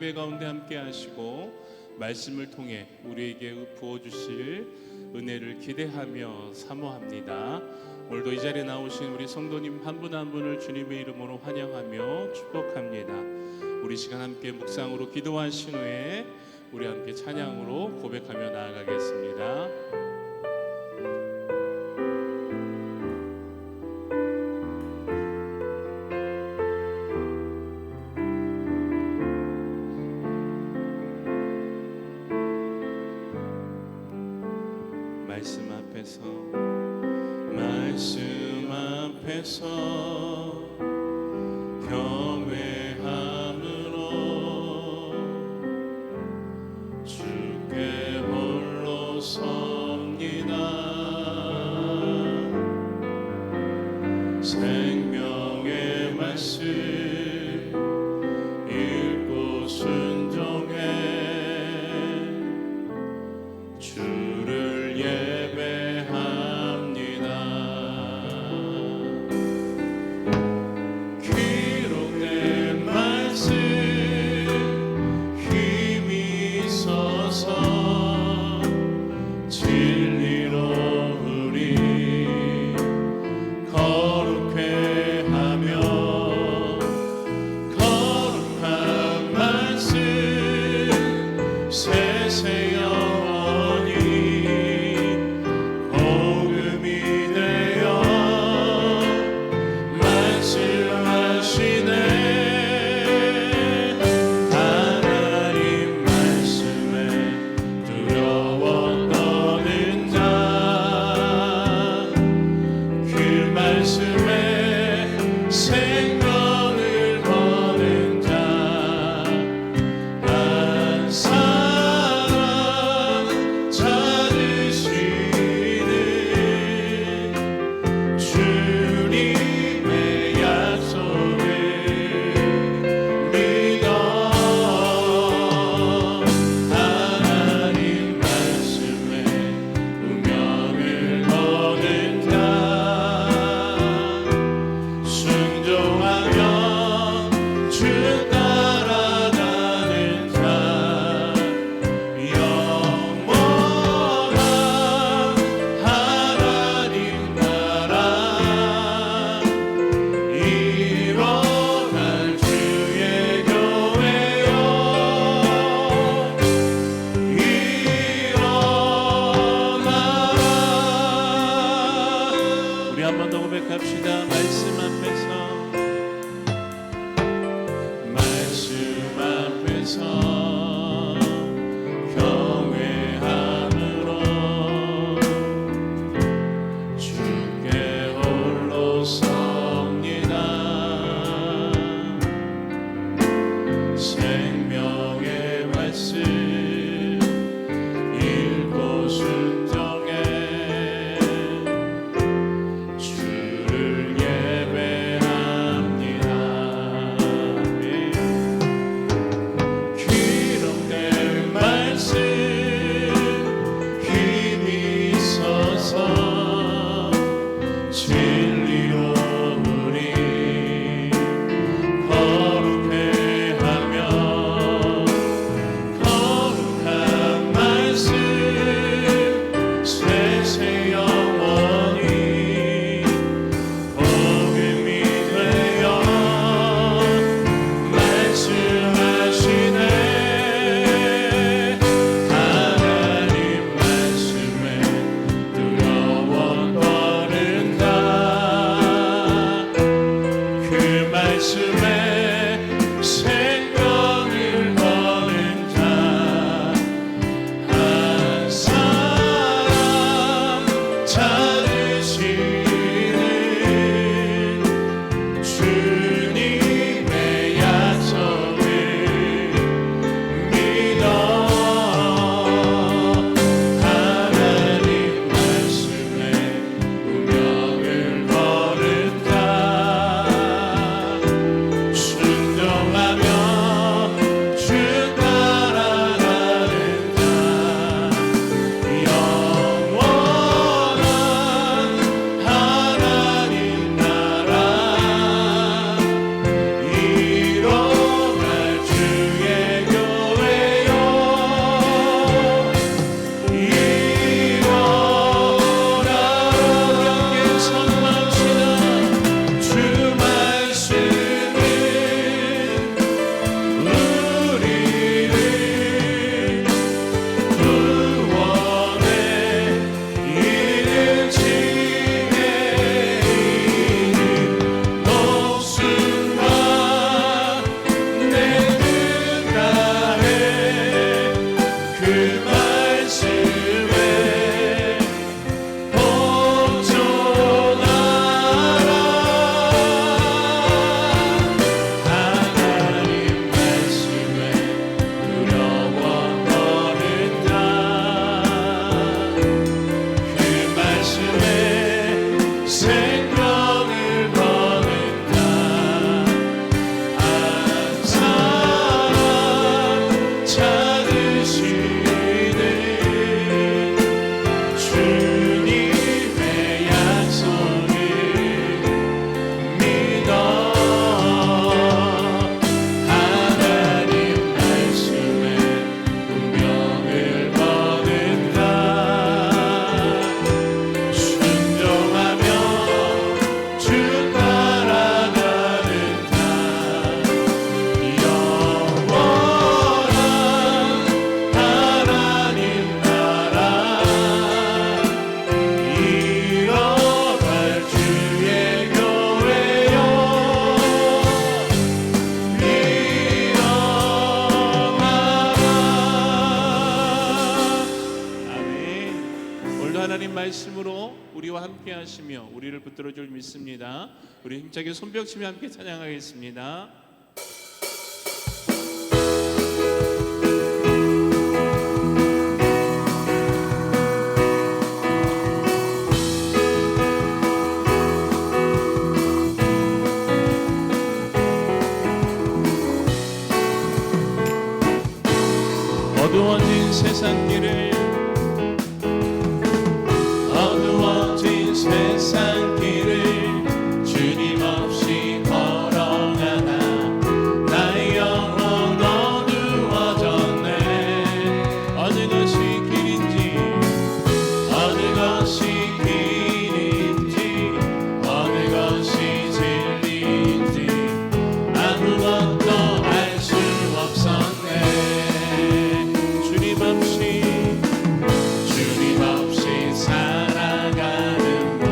예배 가운데 함께 하시고 말씀을 통해 우리에게 부어주실 은혜를 기대하며 사모합니다. 오늘도 이 자리에 나오신 우리 성도님 한 분 한 분을 주님의 이름으로 환영하며 축복합니다. 우리 시간 함께 묵상으로 기도하신 후에 우리 함께 찬양으로 고백하며 나아가겠습니다. 말씀 앞에서 경외함으로 주께 홀로 섭니다. 생명의 말씀 읽고 순종해 주를 예배합니다. 기록된 말씀 힘이 있어서 진리로 우리 거룩해 하며 거룩한 말씀 세세 영원히 복음이 되어 말씀하시네. 하나님 말씀에 두려워 떠는 자, 그 말씀에 생명을 거는 자, 한 사람 찾으시는 주님의 약속을 믿어. 하나님 말씀에 운명을 거는 자, 순종하며 주 따라가는 자, 영원한 하나님 나라 일어날 주의 교회여 일어나라. 우리 한 번 더 고백합시다. 말씀 앞에서 경외함으로 주께 홀로 섭니다. 생명의 말씀 읽고 순종해 주를 예배합니다. 기록된 하나님 말씀으로 우리와 함께 하시며 우리를 붙들어 줄 믿습니다. 우리 힘차게 손뼉치며 함께 찬양하겠습니다. 어두워진 세상길을 어두워진 세상길을 주님 없이 걸어가다 나의 영혼 어두워졌네. 어느 것이 길인지 어느 것이 길인지 어느 것이 진리인지 아무것도 알 수 없었네. 주님 없이 살아가는 법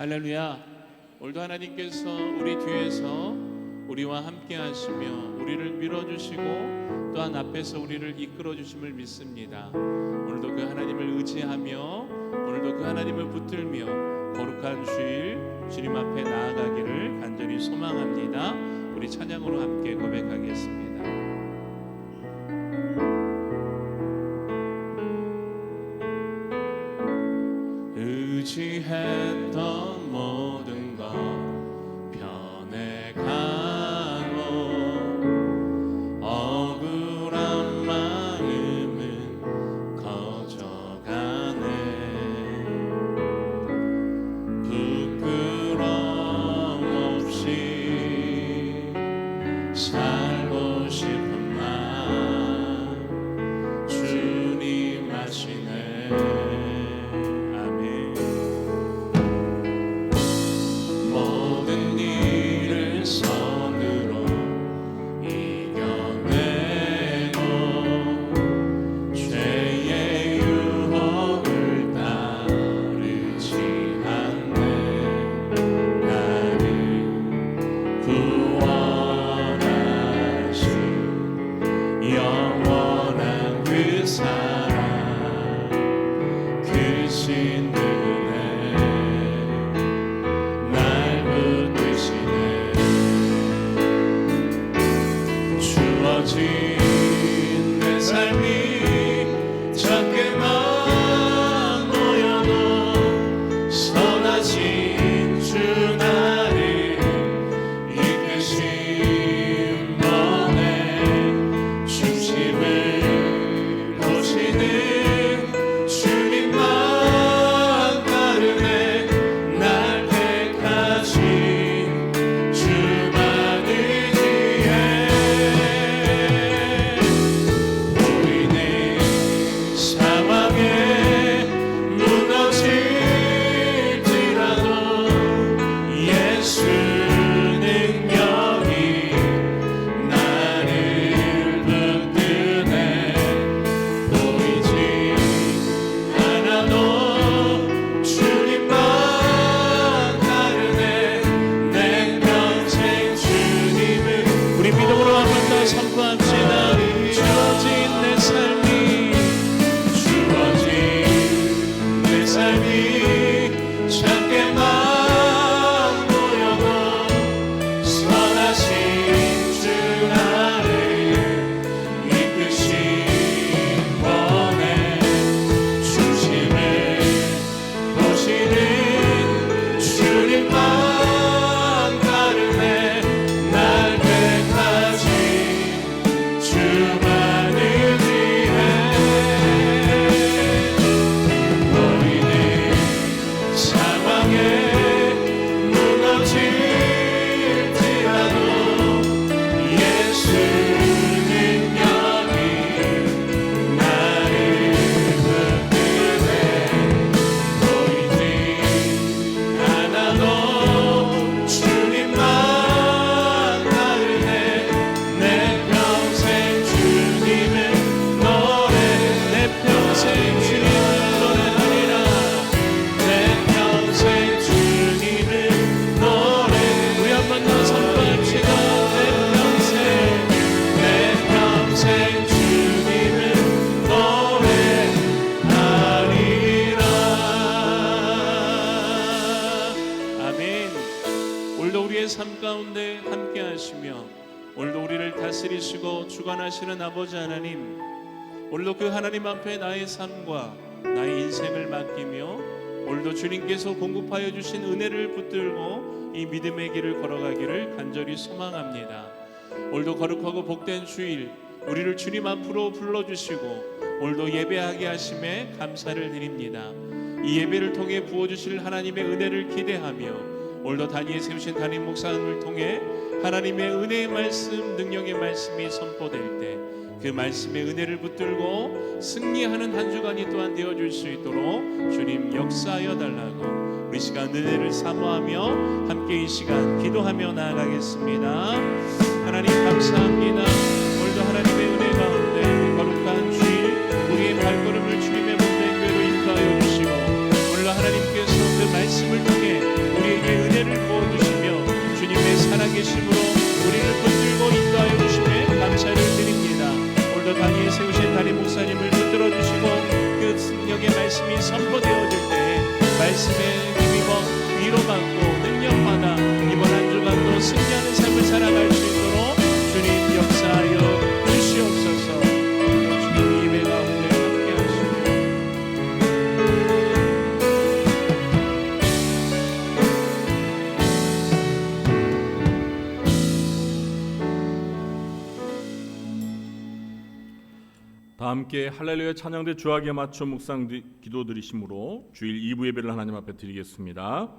할렐루야. 오늘도 하나님께서 우리 뒤에서 우리와 함께 하시며 우리를 밀어주시고 또한 앞에서 우리를 이끌어 주심을 믿습니다. 오늘도 그 하나님을 의지하며 오늘도 그 하나님을 붙들며 거룩한 주일 주님 앞에 나아가기를 간절히 소망합니다. 우리 찬양으로 함께 고백하겠습니다. 의지했던 모든 것 변해가고 억울한 마음은 커져가네. 부끄러움 없이 살고 싶은 마음 주님 아시네. 내 삶이 작게만 보여도 선하신 주 나를 이끄신 번에 중심을 보시는 주님만 따르네. 날 택하신 주만 의지해. 삶 가운데 함께 하시며 오늘도 우리를 다스리시고 주관하시는 아버지 하나님, 오늘도 그 하나님 앞에 나의 삶과 나의 인생을 맡기며 오늘도 주님께서 공급하여 주신 은혜를 붙들고 이 믿음의 길을 걸어가기를 간절히 소망합니다. 오늘도 거룩하고 복된 주일 우리를 주님 앞으로 불러주시고 오늘도 예배하게 하심에 감사를 드립니다. 이 예배를 통해 부어주실 하나님의 은혜를 기대하며 오늘도 단위에 세우신 담임 목사님을 통해 하나님의 은혜의 말씀, 능력의 말씀이 선포될 때 그 말씀의 은혜를 붙들고 승리하는 한 주간이 또한 되어줄 수 있도록 주님 역사하여 달라고 우리 시간 은혜를 사모하며 함께 이 시간 기도하며 나아가겠습니다. 하나님 감사합니다. 오늘도 하나님의 은혜 가운데 거룩한 주일 우리의 발걸음을 주님의 복된 교회로 인도하여 주시고 오늘도 하나님께서 그 말씀을 통해 함께 할렐루야 찬양대 주악에 맞춰 묵상 기도 드리심으로 주일 2부 예배를 하나님 앞에 드리겠습니다.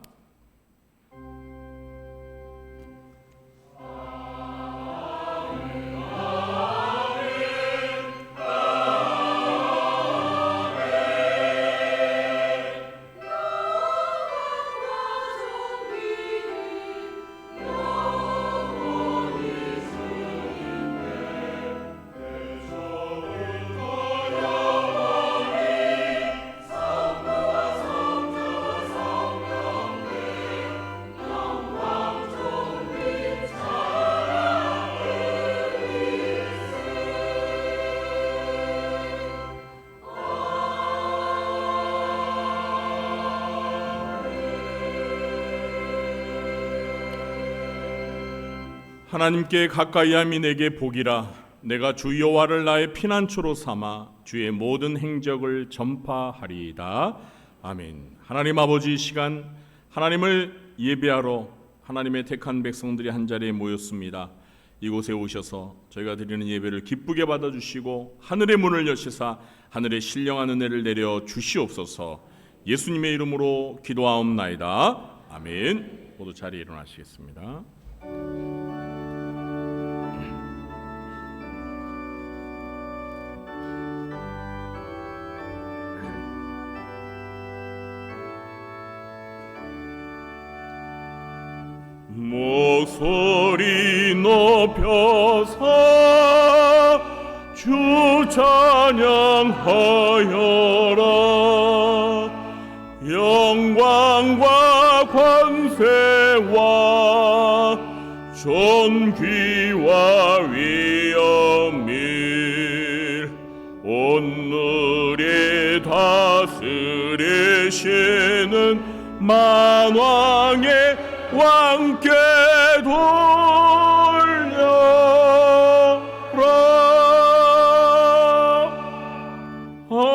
하나님께 가까이함이 내게 복이라. 내가 주 여호와를 나의 피난처로 삼아 주의 모든 행적을 전파하리이다. 아멘. 하나님 아버지, 시간 하나님을 예배하러 하나님의 택한 백성들이 한자리에 모였습니다. 이곳에 오셔서 저희가 드리는 예배를 기쁘게 받아주시고 하늘의 문을 여시사 하늘의 신령한 은혜를 내려 주시옵소서. 예수님의 이름으로 기도하옵나이다. 아멘. 모두 자리에 일어나시겠습니다. 목소리 높여서 주 찬양하여라. 영광과 권세와 존귀와 위엄을 오늘에 다스리시는 만왕의 왕께 돌려라. 아멘.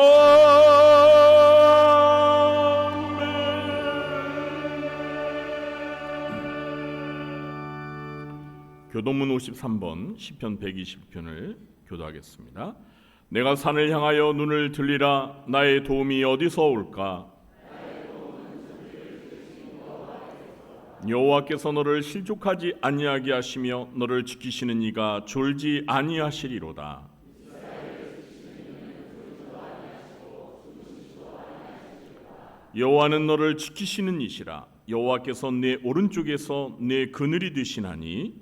교동문 53번 시편 120편을 교도하겠습니다. 내가 산을 향하여 눈을 들리라. 나의 도움이 어디서 올까? 여호와께서 너를 실족하지 아니하게 하시며 너를 지키시는 이가 졸지 아니하시리로다. 여호와는 너를 지키시는 이시라. 여호와께서 내 오른쪽에서 내 그늘이 되시나니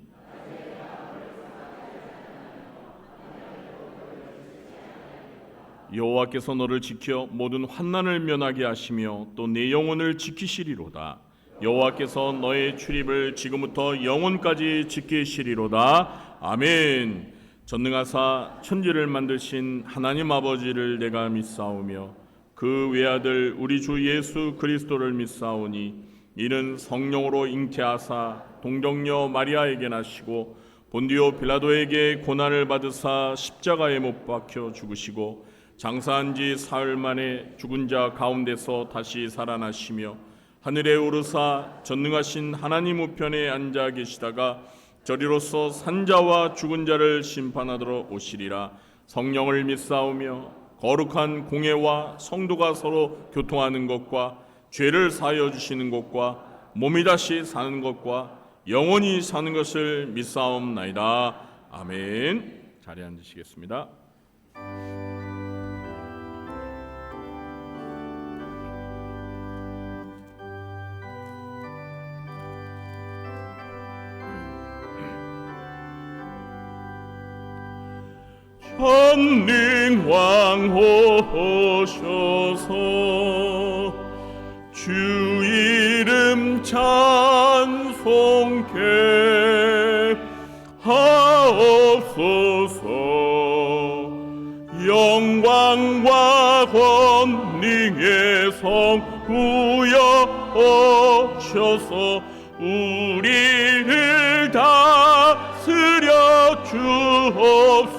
여호와께서 너를 지켜 모든 환난을 면하게 하시며 또 내 영혼을 지키시리로다. 여호와께서 너의 출입을 지금부터 영원까지 지키시리로다. 아멘. 전능하사 천지를 만드신 하나님 아버지를 내가 믿사오며 그 외아들 우리 주 예수 그리스도를 믿사오니 이는 성령으로 잉태하사 동정녀 마리아에게 나시고 본디오 빌라도에게 고난을 받으사 십자가에 못 박혀 죽으시고 장사한 지 사흘 만에 죽은 자 가운데서 다시 살아나시며 하늘에 오르사 전능하신 하나님 우편에 앉아 계시다가 저리로서 산자와 죽은 자를 심판하러 오시리라. 성령을 믿사오며 거룩한 공회와 성도가 서로 교통하는 것과 죄를 사하여 주시는 것과 몸이 다시 사는 것과 영원히 사는 것을 믿사옵나이다. 아멘. 자리에 앉으시겠습니다. 전능왕 오셔서 주 이름 찬송케 하옵소서. 영광과 권능의 성 부여오셔서 우리를 다스려 주옵소서.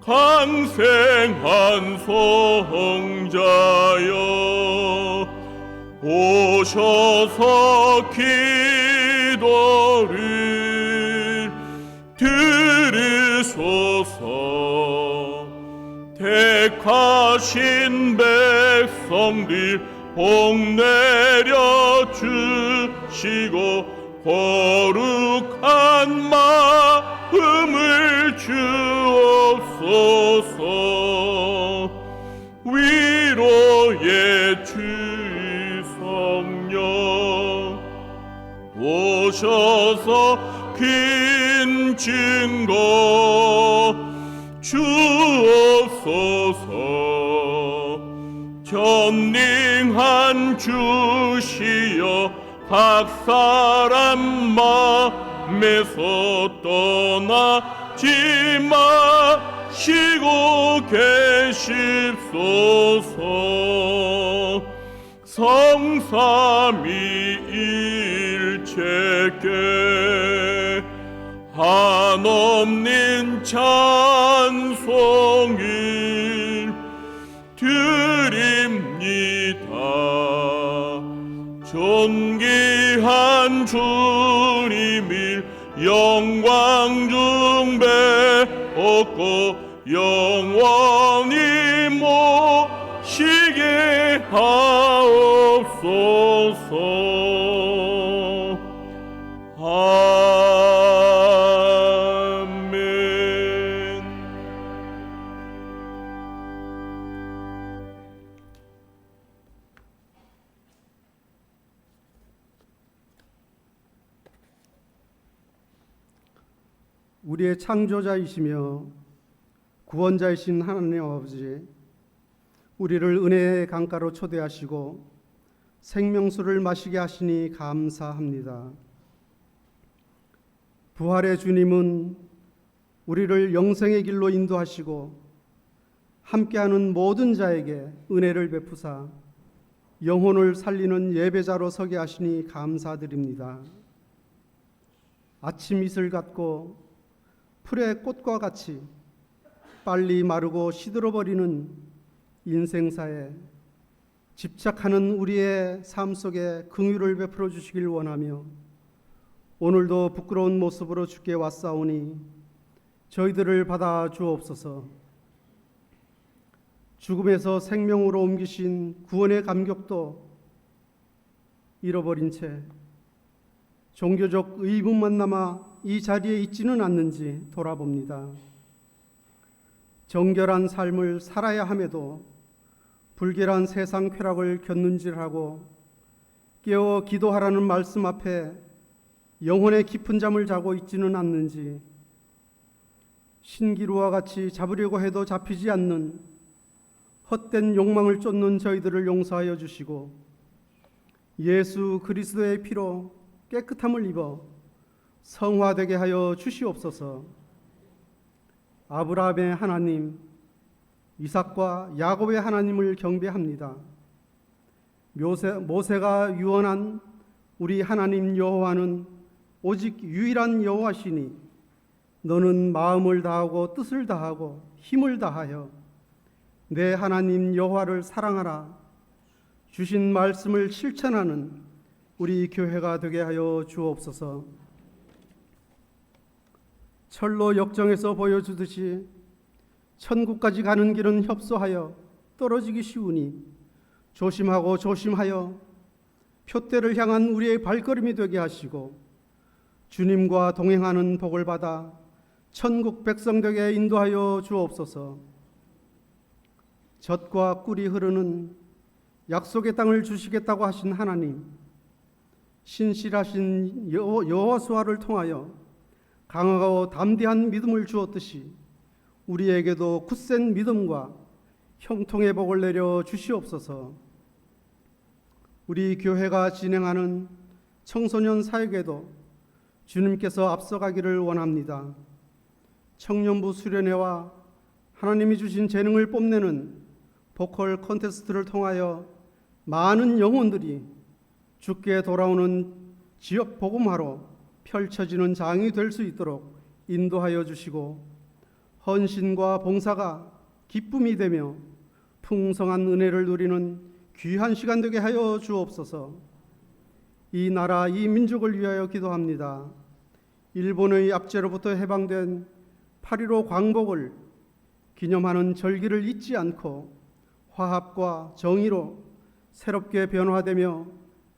강생한 성자여 오셔서 기도를 들으소서. 택하신 백성들 복 내려 주시고 거룩한 마음을 주옵소서. 위로의 주 성령 오셔서 긴 증거 주옵소서. 전능한 주시여 각 사람 마음에서 떠나지 마시고 계십소서. 성삼위일체께 한없는 찬송을 드립니다. 존귀한 주님을 영광 중배 얻고 영원히 모시게 하옵소서. 아멘. 우리의 창조자이시며 구원자이신 하나님 아버지, 우리를 은혜의 강가로 초대하시고 생명수를 마시게 하시니 감사합니다. 부활의 주님은 우리를 영생의 길로 인도하시고 함께하는 모든 자에게 은혜를 베푸사 영혼을 살리는 예배자로 서게 하시니 감사드립니다. 아침 이슬 같고 풀의 꽃과 같이 빨리 마르고 시들어버리는 인생사에 집착하는 우리의 삶 속에 긍휼을 베풀어 주시길 원하며 오늘도 부끄러운 모습으로 주께 왔사오니 저희들을 받아 주옵소서. 죽음에서 생명으로 옮기신 구원의 감격도 잃어버린 채 종교적 의문만 남아 이 자리에 있지는 않는지 돌아봅니다. 정결한 삶을 살아야 함에도 불결한 세상 쾌락을 곁눈질하고 깨어 기도하라는 말씀 앞에 영혼의 깊은 잠을 자고 있지는 않는지, 신기루와 같이 잡으려고 해도 잡히지 않는 헛된 욕망을 쫓는 저희들을 용서하여 주시고 예수 그리스도의 피로 깨끗함을 입어 성화되게 하여 주시옵소서. 아브라함의 하나님, 이삭과 야곱의 하나님을 경배합니다. 모세가 유언한 우리 하나님 여호와는 오직 유일한 여호와시니 너는 마음을 다하고 뜻을 다하고 힘을 다하여 내 하나님 여호와를 사랑하라. 주신 말씀을 실천하는 우리 교회가 되게 하여 주옵소서. 철로 역정에서 보여주듯이 천국까지 가는 길은 협소하여 떨어지기 쉬우니 조심하고 조심하여 표대를 향한 우리의 발걸음이 되게 하시고 주님과 동행하는 복을 받아 천국 백성 되게 인도하여 주옵소서. 젖과 꿀이 흐르는 약속의 땅을 주시겠다고 하신 하나님, 신실하신 여호수아를 통하여 강하고 담대한 믿음을 주었듯이 우리에게도 굳센 믿음과 형통의 복을 내려 주시옵소서. 우리 교회가 진행하는 청소년 사역에도 주님께서 앞서가기를 원합니다. 청년부 수련회와 하나님이 주신 재능을 뽐내는 보컬 콘테스트를 통하여 많은 영혼들이 주께 돌아오는 지역 복음화로 펼쳐지는 장이 될 수 있도록 인도하여 주시고 헌신과 봉사가 기쁨이 되며 풍성한 은혜를 누리는 귀한 시간 되게 하여 주옵소서. 이 나라 이 민족을 위하여 기도합니다. 일본의 압제로부터 해방된 8.15 광복을 기념하는 절기를 잊지 않고 화합과 정의로 새롭게 변화되며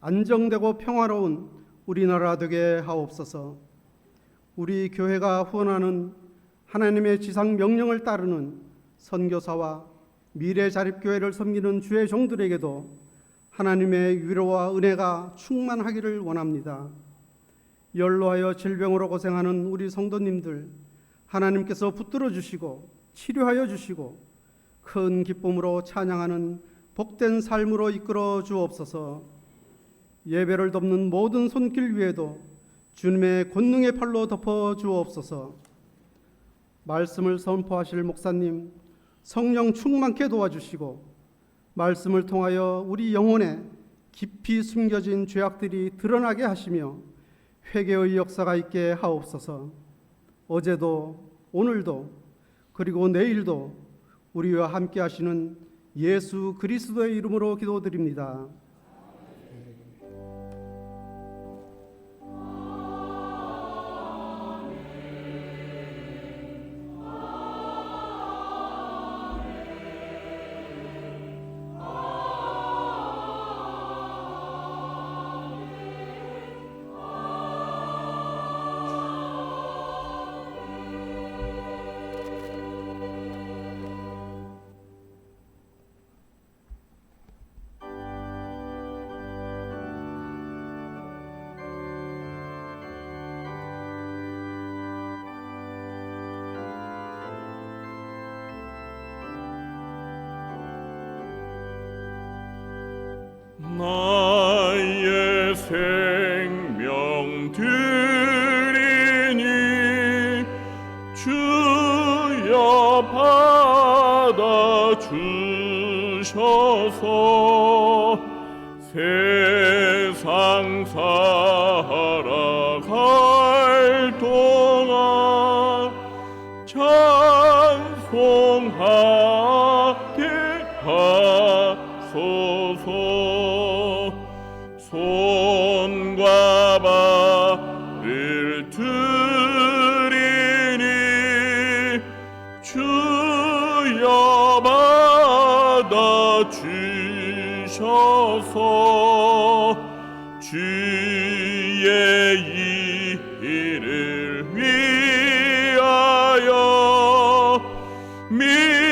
안정되고 평화로운 우리나라 되게 하옵소서. 우리 교회가 후원하는 하나님의 지상 명령을 따르는 선교사와 미래 자립교회를 섬기는 주의 종들에게도 하나님의 위로와 은혜가 충만하기를 원합니다. 연로하여 질병으로 고생하는 우리 성도님들 하나님께서 붙들어 주시고 치료하여 주시고 큰 기쁨으로 찬양하는 복된 삶으로 이끌어 주옵소서. 예배를 돕는 모든 손길 위에도 주님의 권능의 팔로 덮어 주옵소서. 말씀을 선포하실 목사님 성령 충만케 도와주시고 말씀을 통하여 우리 영혼에 깊이 숨겨진 죄악들이 드러나게 하시며 회개의 역사가 있게 하옵소서. 어제도 오늘도 그리고 내일도 우리와 함께 하시는 예수 그리스도의 이름으로 기도드립니다. 나의 생명 드리니 주여 받아 주셔서 세상 살아갈 동안 찬송하게 하소서. 손과 발을 드리니 주여 받아 주셔서 주의 일을 위하여 민첩하게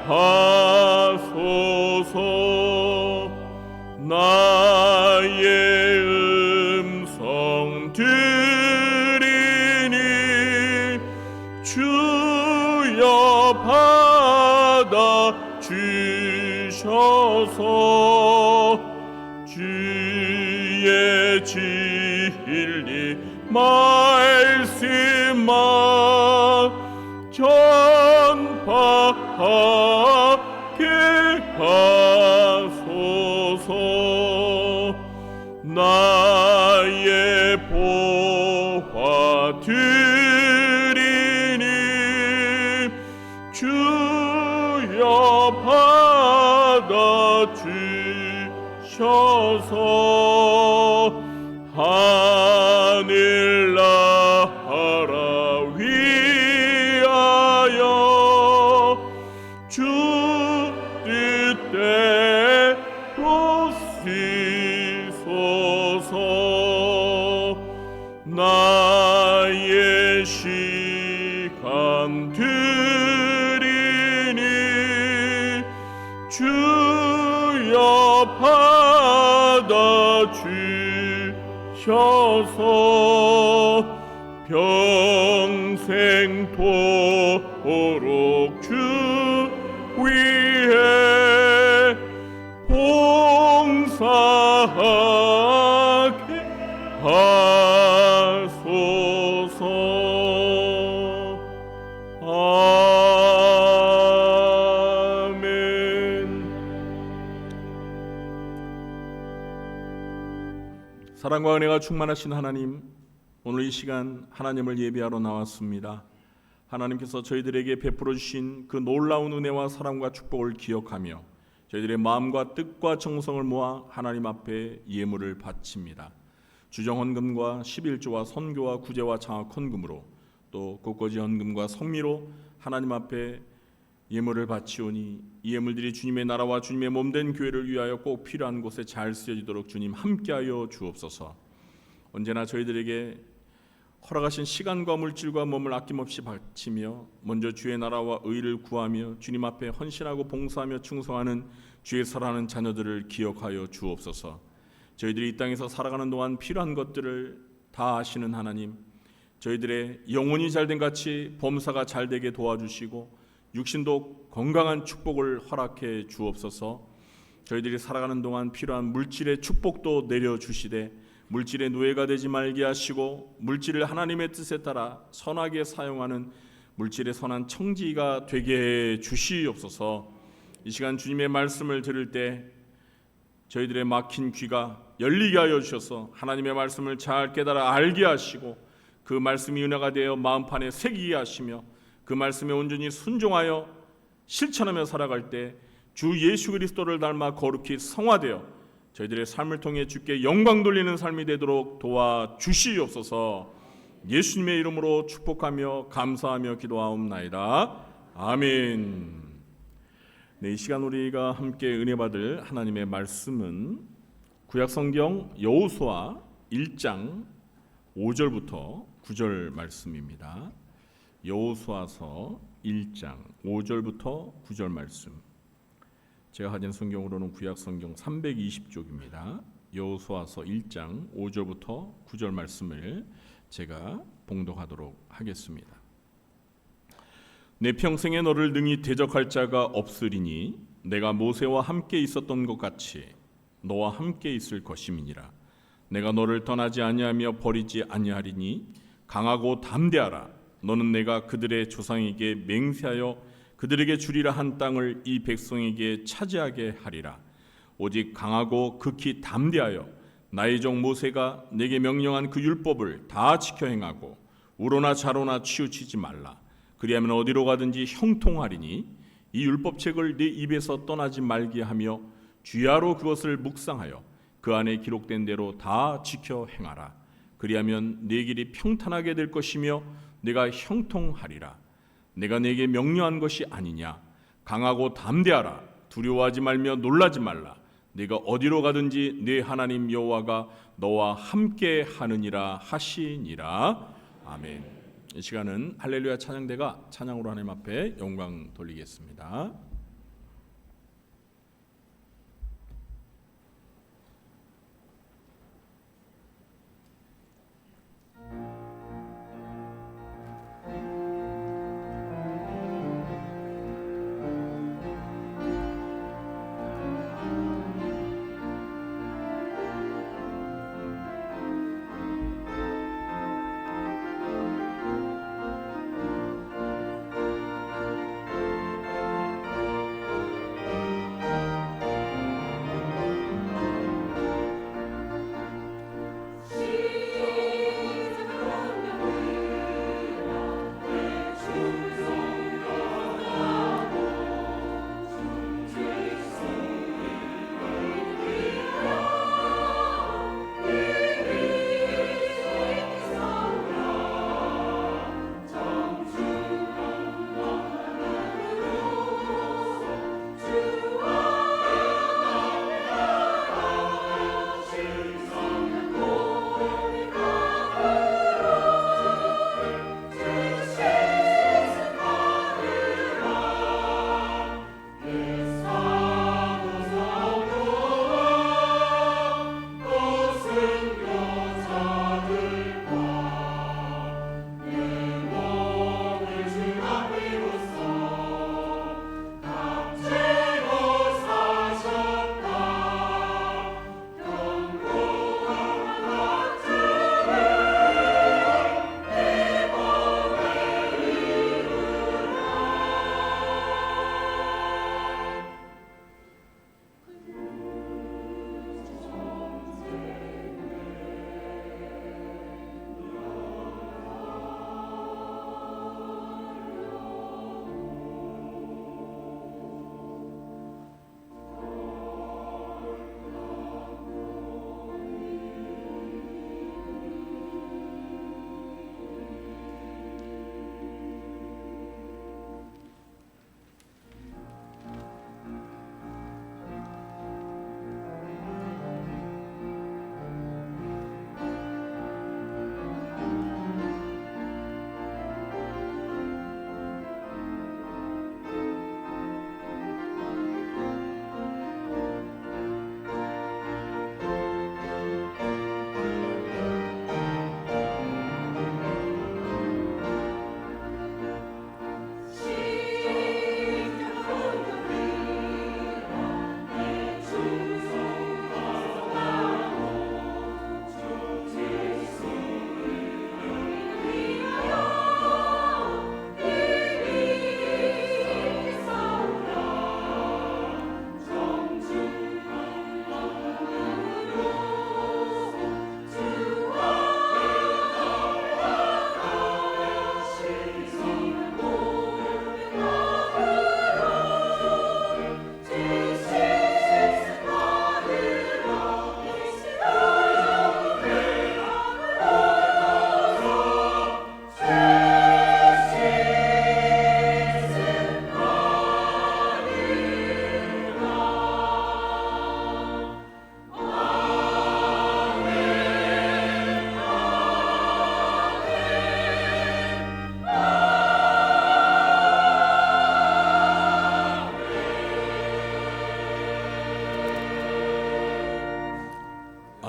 하소서. 나의 음성 들으니 주여 받아 주셔서 주의 진리 말씀만 전파하게 하소서. 나의 보화 드리니 주여 받아 주셔서 하늘나라 위하여 주 뜻대로 쓰소서. 나의 시간 드리니 주여 받아 주셔서 평생 도록 주 위해 봉사하게 하소서. 아멘. 사랑과 은혜가 충만하신 하나님, 오늘 이 시간 하나님을 예배하러 나왔습니다. 하나님께서 저희들에게 베풀어 주신 그 놀라운 은혜와 사랑과 축복을 기억하며 저희들의 마음과 뜻과 정성을 모아 하나님 앞에 예물을 바칩니다. 주정헌금과 11조와 선교와 구제와 장학 헌금으로 또 꽃꽂이 헌금과 성미로 하나님 앞에 예물을 바치오니 이 예물들이 주님의 나라와 주님의 몸된 교회를 위하여 꼭 필요한 곳에 잘 쓰여지도록 주님 함께하여 주옵소서. 언제나 저희들에게 허락하신 시간과 물질과 몸을 아낌없이 바치며 먼저 주의 나라와 의를 구하며 주님 앞에 헌신하고 봉사하며 충성하는 주의 사랑하는 자녀들을 기억하여 주옵소서. 저희들이 이 땅에서 살아가는 동안 필요한 것들을 다 아시는 하나님, 저희들의 영혼이 잘된 같이 범사가 잘되게 도와주시고 육신도 건강한 축복을 허락해 주옵소서. 저희들이 살아가는 동안 필요한 물질의 축복도 내려주시되 물질의 노예가 되지 말게 하시고 물질을 하나님의 뜻에 따라 선하게 사용하는 물질의 선한 청지가 되게 해 주시옵소서. 이 시간 주님의 말씀을 들을 때 저희들의 막힌 귀가 열리게 하여 주셔서 하나님의 말씀을 잘 깨달아 알게 하시고 그 말씀이 은혜가 되어 마음판에 새기게 하시며 그 말씀에 온전히 순종하여 실천하며 살아갈 때 주 예수 그리스도를 닮아 거룩히 성화되어 저희들의 삶을 통해 주께 영광 돌리는 삶이 되도록 도와주시옵소서. 예수님의 이름으로 축복하며 감사하며 기도하옵나이다. 아멘. 네, 이 시간 우리가 함께 은혜 받을 하나님의 말씀은 구약성경 여호수아 1장 5절부터 9절 말씀입니다. 여호수아서 1장 5절부터 9절 말씀. 제가 가진 성경으로는 구약성경 320쪽입니다. 여호수아서 1장 5절부터 9절 말씀을 제가 봉독하도록 하겠습니다. 내 평생에 너를 능히 대적할 자가 없으리니 내가 모세와 함께 있었던 것 같이 너와 함께 있을 것임이니라. 내가 너를 떠나지 아니하며 버리지 아니하리니 강하고 담대하라. 너는 내가 그들의 조상에게 맹세하여 그들에게 주리라 한 땅을 이 백성에게 차지하게 하리라. 오직 강하고 극히 담대하여 나의 종 모세가 내게 명령한 그 율법을 다 지켜 행하고 우로나 좌로나 치우치지 말라. 그리하면 어디로 가든지 형통하리니 이 율법책을 네 입에서 떠나지 말게 하며 주야로 그것을 묵상하여 그 안에 기록된 대로 다 지켜 행하라. 그리하면 네 길이 평탄하게 될 것이며 내가 형통하리라. 내가 네게 명령한 것이 아니냐. 강하고 담대하라. 두려워하지 말며 놀라지 말라. 네가 어디로 가든지 네 하나님 여호와가 너와 함께 하느니라 하시니라. 아멘. 이 시간은 할렐루야 찬양대가 찬양으로 하나님 앞에 영광 돌리겠습니다.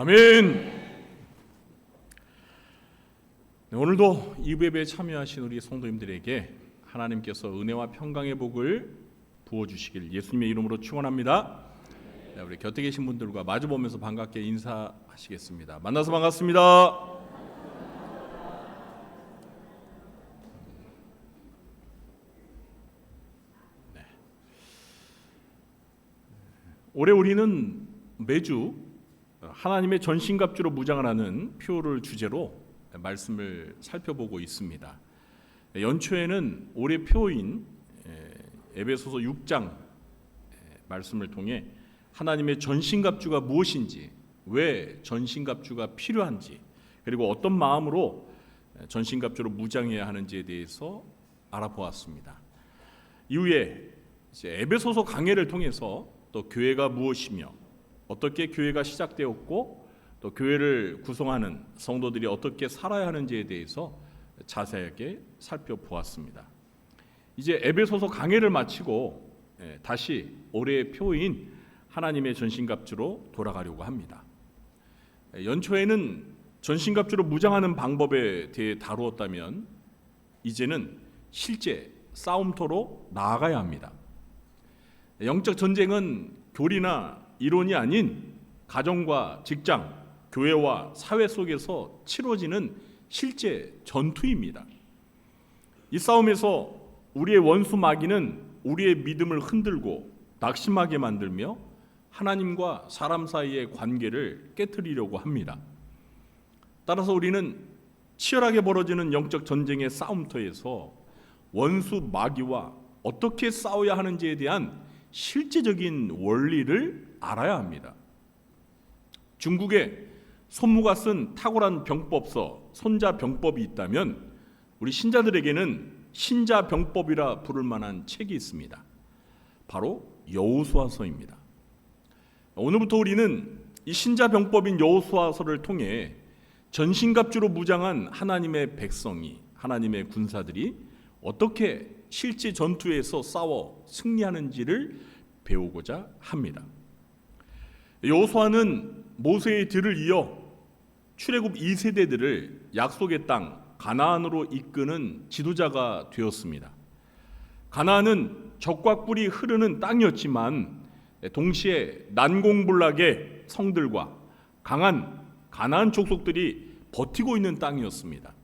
아멘. 네, 오늘도 이브예배에 참여하신 우리 성도님들에게 하나님께서 은혜와 평강의 복을 부어주시길 예수님의 이름으로 축원합니다. 네, 우리 곁에 계신 분들과 마주보면서 반갑게 인사하시겠습니다. 만나서 반갑습니다. 네. 올해 우리는 매주 하나님의 전신갑주로 무장을 하는 표를 주제로 말씀을 살펴보고 있습니다. 연초에는 올해 표인 에베소서 6장 말씀을 통해 하나님의 전신갑주가 무엇인지, 왜 전신갑주가 필요한지, 그리고 어떤 마음으로 전신갑주로 무장해야 하는지에 대해서 알아보았습니다. 이후에 이제 에베소서 강해를 통해서 또 교회가 무엇이며 어떻게 교회가 시작되었고 또 교회를 구성하는 성도들이 어떻게 살아야 하는지에 대해서 자세하게 살펴보았습니다. 이제 에베소서 강해를 마치고 다시 올해의 표인 하나님의 전신갑주로 돌아가려고 합니다. 연초에는 전신갑주로 무장하는 방법에 대해 다루었다면 이제는 실제 싸움터로 나아가야 합니다. 영적 전쟁은 교리나 이론이 아닌 가정과 직장, 교회와 사회 속에서 치러지는 실제 전투입니다. 이 싸움에서 우리의 원수 마귀는 우리의 믿음을 흔들고 낙심하게 만들며 하나님과 사람 사이의 관계를 깨트리려고 합니다. 따라서 우리는 치열하게 벌어지는 영적 전쟁의 싸움터에서 원수 마귀와 어떻게 싸워야 하는지에 대한 실제적인 원리를 알아야 합니다. 중국에 손무가 쓴 탁월한 병법서 손자병법이 있다면 우리 신자들에게는 신자병법이라 부를 만한 책이 있습니다. 바로 여호수아서입니다. 오늘부터 우리는 이 신자병법인 여호수아서를 통해 전신갑주로 무장한 하나님의 백성이, 하나님의 군사들이 어떻게 실제 전투에서 싸워 승리하는지를 배우고자 합니다. 여호수아는 모세의 뒤를 이어 출애굽 2세대들을 약속의 땅 가나안으로 이끄는 지도자가 되었습니다. 가나안은 적과 꿀이 흐르는 땅이었지만 동시에 난공불락의 성들과 강한 가나안 족속들이 버티고 있는 땅이었습니다.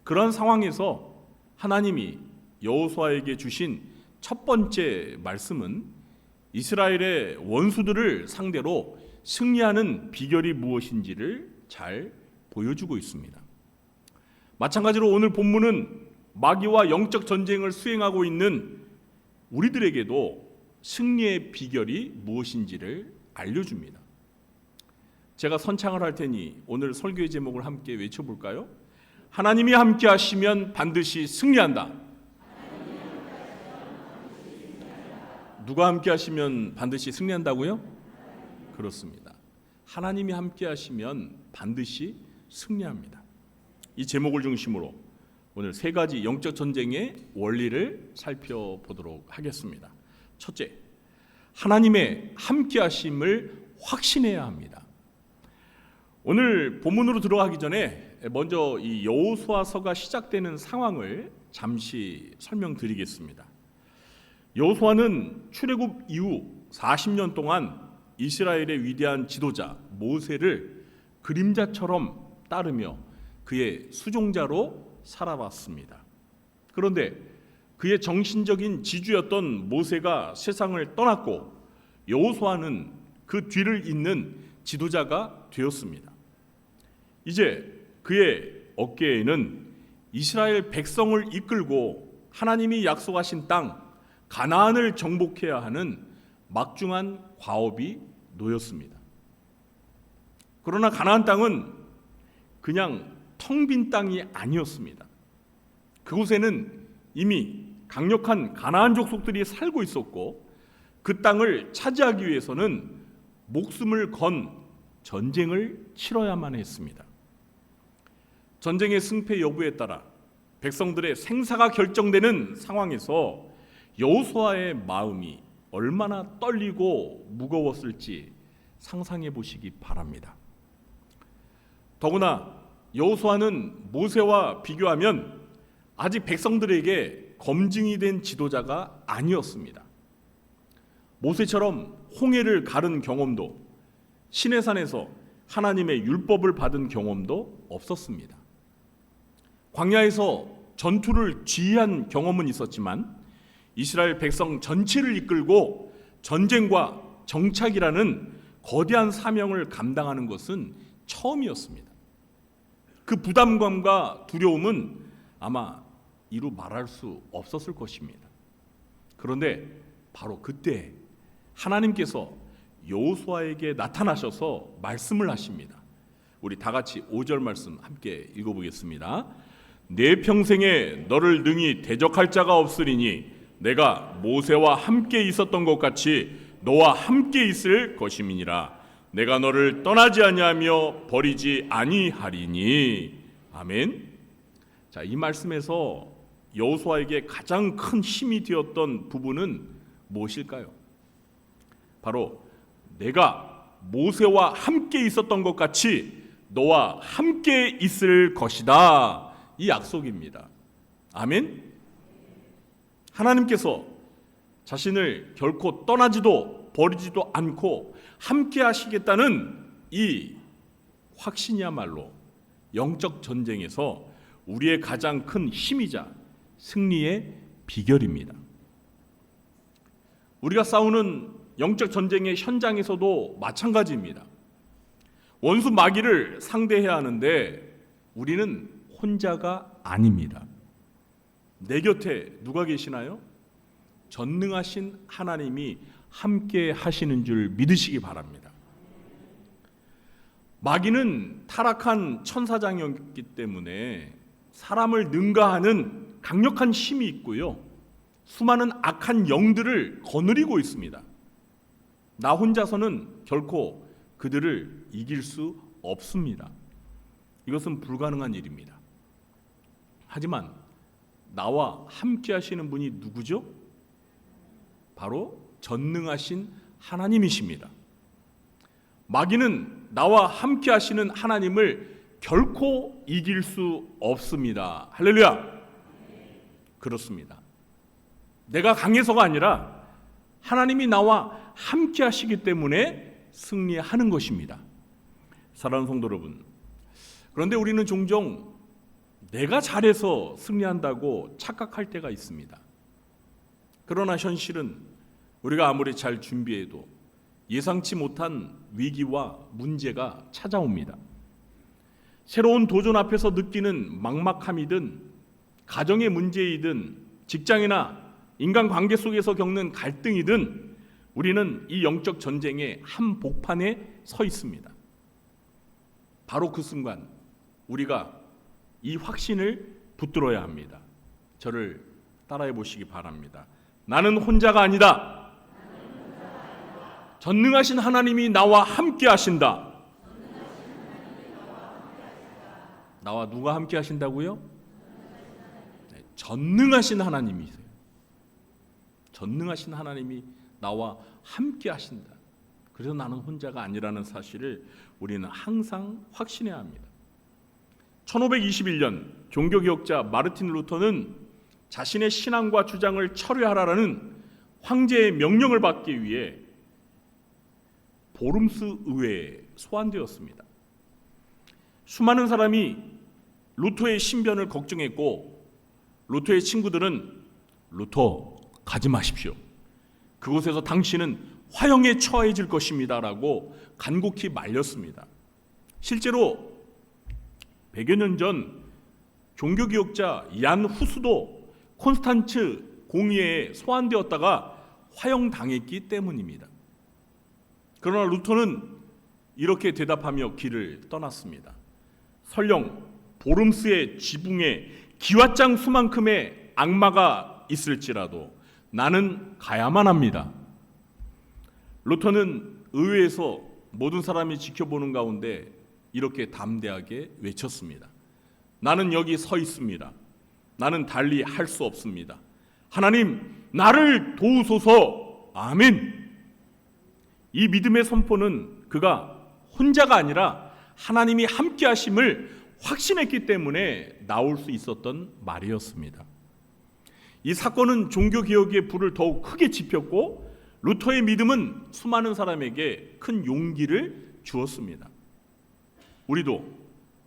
그런 상황에서 하나님이 여호수아에게 주신 첫 번째 말씀은 이스라엘의 원수들을 상대로 승리하는 비결이 무엇인지를 잘 보여주고 있습니다. 마찬가지로 오늘 본문은 마귀와 영적 전쟁을 수행하고 있는 우리들에게도 승리의 비결이 무엇인지를 알려줍니다. 제가 선창을 할 테니 오늘 설교의 제목을 함께 외쳐볼까요? 하나님이 함께 하시면 반드시 승리한다. 누가 함께 하시면 반드시 승리한다고요? 그렇습니다. 하나님이 함께 하시면 반드시 승리합니다. 이 제목을 중심으로 오늘 세 가지 영적 전쟁의 원리를 살펴보도록 하겠습니다. 첫째, 하나님의 함께 하심을 확신해야 합니다. 오늘 본문으로 들어가기 전에 먼저 이 여호수아서가 시작되는 상황을 잠시 설명드리겠습니다. 여호수아는 출애굽 이후 40년 동안 이스라엘의 위대한 지도자 모세를 그림자처럼 따르며 그의 수종자로 살아왔습니다. 그런데 그의 정신적인 지주였던 모세가 세상을 떠났고 여호수아는 그 뒤를 잇는 지도자가 되었습니다. 이제 그의 어깨에는 이스라엘 백성을 이끌고 하나님이 약속하신 땅 가나안을 정복해야 하는 막중한 과업이 놓였습니다. 그러나 가나안 땅은 그냥 텅 빈 땅이 아니었습니다. 그곳에는 이미 강력한 가나안 족속들이 살고 있었고 그 땅을 차지하기 위해서는 목숨을 건 전쟁을 치러야만 했습니다. 전쟁의 승패 여부에 따라 백성들의 생사가 결정되는 상황에서 여호수아의 마음이 얼마나 떨리고 무거웠을지 상상해 보시기 바랍니다. 더구나 여호수아는 모세와 비교하면 아직 백성들에게 검증이 된 지도자가 아니었습니다. 모세처럼 홍해를 가른 경험도, 시내산에서 하나님의 율법을 받은 경험도 없었습니다. 광야에서 전투를 지휘한 경험은 있었지만 이스라엘 백성 전체를 이끌고 전쟁과 정착이라는 거대한 사명을 감당하는 것은 처음이었습니다. 그 부담감과 두려움은 아마 이루 말할 수 없었을 것입니다. 그런데 바로 그때 하나님께서 여호수아에게 나타나셔서 말씀을 하십니다. 우리 다 같이 5절 말씀 함께 읽어보겠습니다. 내 평생에 너를 능히 대적할 자가 없으리니 내가 모세와 함께 있었던 것 같이 너와 함께 있을 것임이니라. 내가 너를 떠나지 아니하며 버리지 아니하리니. 아멘. 자, 이 말씀에서 여호수아에게 가장 큰 힘이 되었던 부분은 무엇일까요? 바로 내가 모세와 함께 있었던 것 같이 너와 함께 있을 것이다. 이 약속입니다. 아멘. 하나님께서 자신을 결코 떠나지도 버리지도 않고 함께 하시겠다는 이 확신이야말로 영적 전쟁에서 우리의 가장 큰 힘이자 승리의 비결입니다. 우리가 싸우는 영적 전쟁의 현장에서도 마찬가지입니다. 원수 마귀를 상대해야 하는데 우리는 혼자가 아닙니다. 내 곁에 누가 계시나요? 전능하신 하나님이 함께 하시는 줄 믿으시기 바랍니다. 마귀는 타락한 천사장이었기 때문에 사람을 능가하는 강력한 힘이 있고요, 수많은 악한 영들을 거느리고 있습니다. 나 혼자서는 결코 그들을 이길 수 없습니다. 이것은 불가능한 일입니다. 하지만 나와 함께 하시는 분이 누구죠? 바로 전능하신 하나님이십니다. 마귀는 나와 함께 하시는 하나님을 결코 이길 수 없습니다. 할렐루야. 그렇습니다. 내가 강해서가 아니라 하나님이 나와 함께 하시기 때문에 승리하는 것입니다. 사랑하는 성도 여러분, 그런데 우리는 종종 내가 잘해서 승리한다고 착각할 때가 있습니다. 그러나 현실은 우리가 아무리 잘 준비해도 예상치 못한 위기와 문제가 찾아옵니다. 새로운 도전 앞에서 느끼는 막막함이든 가정의 문제이든 직장이나 인간관계 속에서 겪는 갈등이든 우리는 이 영적 전쟁의 한복판에 서 있습니다. 바로 그 순간 우리가 이 확신을 붙들어야 합니다. 저를 따라해 보시기 바랍니다. 나는 혼자가 아니다. 전능하신 하나님이 나와 함께 하신다. 나와 누가 함께 하신다고요? 네, 전능하신 하나님이세요. 전능하신 하나님이 나와 함께 하신다. 그래서 나는 혼자가 아니라는 사실을 우리는 항상 확신해야 합니다. 1521년 종교개혁자 마르틴 루터는 자신의 신앙과 주장을 철회하라는 황제의 명령을 받기 위해 보름스 의회에 소환되었습니다. 수많은 사람이 루터의 신변을 걱정했고 루터의 친구들은 루터 가지 마십시오. 그곳에서 당신은 화형에 처해질 것입니다 라고 간곡히 말렸습니다. 실제로 100여 년 전 종교개혁자 얀 후스도 콘스탄츠 공의회에 소환되었다가 화형당했기 때문입니다. 그러나 루터는 이렇게 대답하며 길을 떠났습니다. 설령 보름스의 지붕에 기왓장 수만큼의 악마가 있을지라도 나는 가야만 합니다. 루터는 의회에서 모든 사람이 지켜보는 가운데 이렇게 담대하게 외쳤습니다. 나는 여기 서 있습니다. 나는 달리 할 수 없습니다. 하나님, 나를 도우소서. 아멘. 이 믿음의 선포는 그가 혼자가 아니라 하나님이 함께 하심을 확신했기 때문에 나올 수 있었던 말이었습니다. 이 사건은 종교개혁의 불을 더욱 크게 지폈고 루터의 믿음은 수많은 사람에게 큰 용기를 주었습니다. 우리도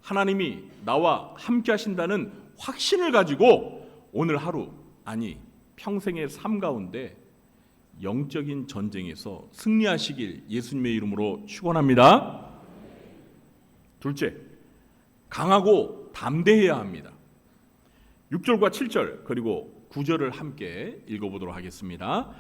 하나님이 나와 함께 하신다는 확신을 가지고 오늘 하루, 아니 평생의 삶 가운데 영적인 전쟁에서 승리하시길 예수님의 이름으로 축원합니다. 둘째, 강하고 담대해야 합니다. 6절과 7절 그리고 9절을 함께 읽어보도록 하겠습니다.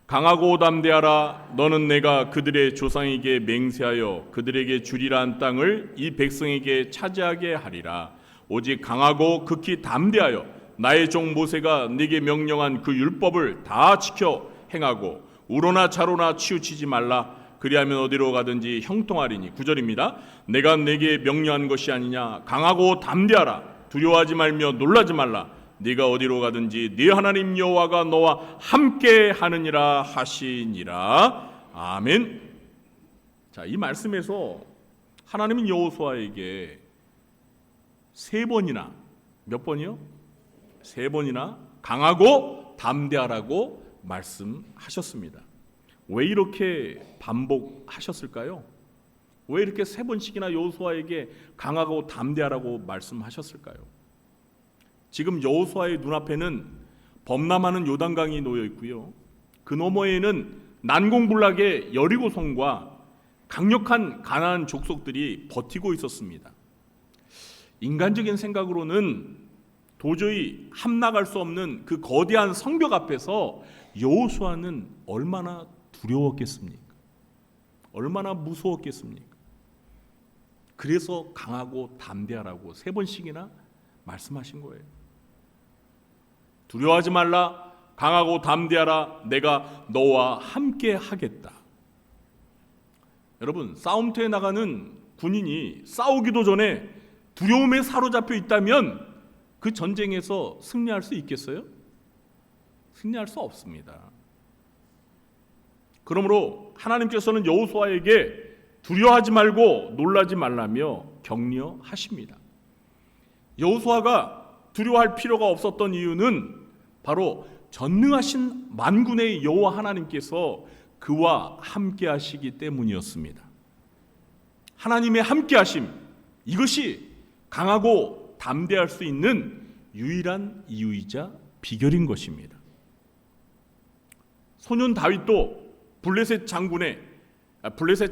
강하고 담대하라. 너는 내가 그들의 조상에게 맹세하여 그들에게 주리라 한 땅을 이 백성에게 차지하게 하리라. 오직 강하고 극히 담대하여 나의 종 모세가 네게 명령한 그 율법을 다 지켜 행하고 우로나 좌로나 치우치지 말라. 그리하면 어디로 가든지 형통하리니. 9절입니다. 내가 네게 명령한 것이 아니냐. 강하고 담대하라. 두려워하지 말며 놀라지 말라. 네가 어디로 가든지 네 하나님 여호와가 너와 함께 하느니라 하시니라. 아멘. 자, 이 말씀에서 하나님은 여호수아에게 세 번이나, 몇 번이요? 세 번이나 강하고 담대하라고 말씀하셨습니다. 왜 이렇게 반복하셨을까요? 왜 이렇게 세 번씩이나 여호수아에게 강하고 담대하라고 말씀하셨을까요? 지금 여호수아의 눈앞에는 범람하는 요단강이 놓여 있고요. 그 너머에는 난공불락의 여리고성과 강력한 가나안 족속들이 버티고 있었습니다. 인간적인 생각으로는 도저히 함락할 수 없는 그 거대한 성벽 앞에서 여호수아는 얼마나 두려웠겠습니까? 얼마나 무서웠겠습니까? 그래서 강하고 담대하라고 세 번씩이나 말씀하신 거예요. 두려워하지 말라. 강하고 담대하라. 내가 너와 함께 하겠다. 여러분, 싸움터에 나가는 군인이 싸우기도 전에 두려움에 사로잡혀 있다면 그 전쟁에서 승리할 수 있겠어요? 승리할 수 없습니다. 그러므로 하나님께서는 여호수아에게 두려워하지 말고 놀라지 말라며 격려하십니다. 여호수아가 두려워할 필요가 없었던 이유는 바로 전능하신 만군의 여호와 하나님께서 그와 함께 하시기 때문이었습니다. 하나님의 함께 하심, 이것이 강하고 담대할 수 있는 유일한 이유이자 비결인 것입니다. 소년 다윗도 블레셋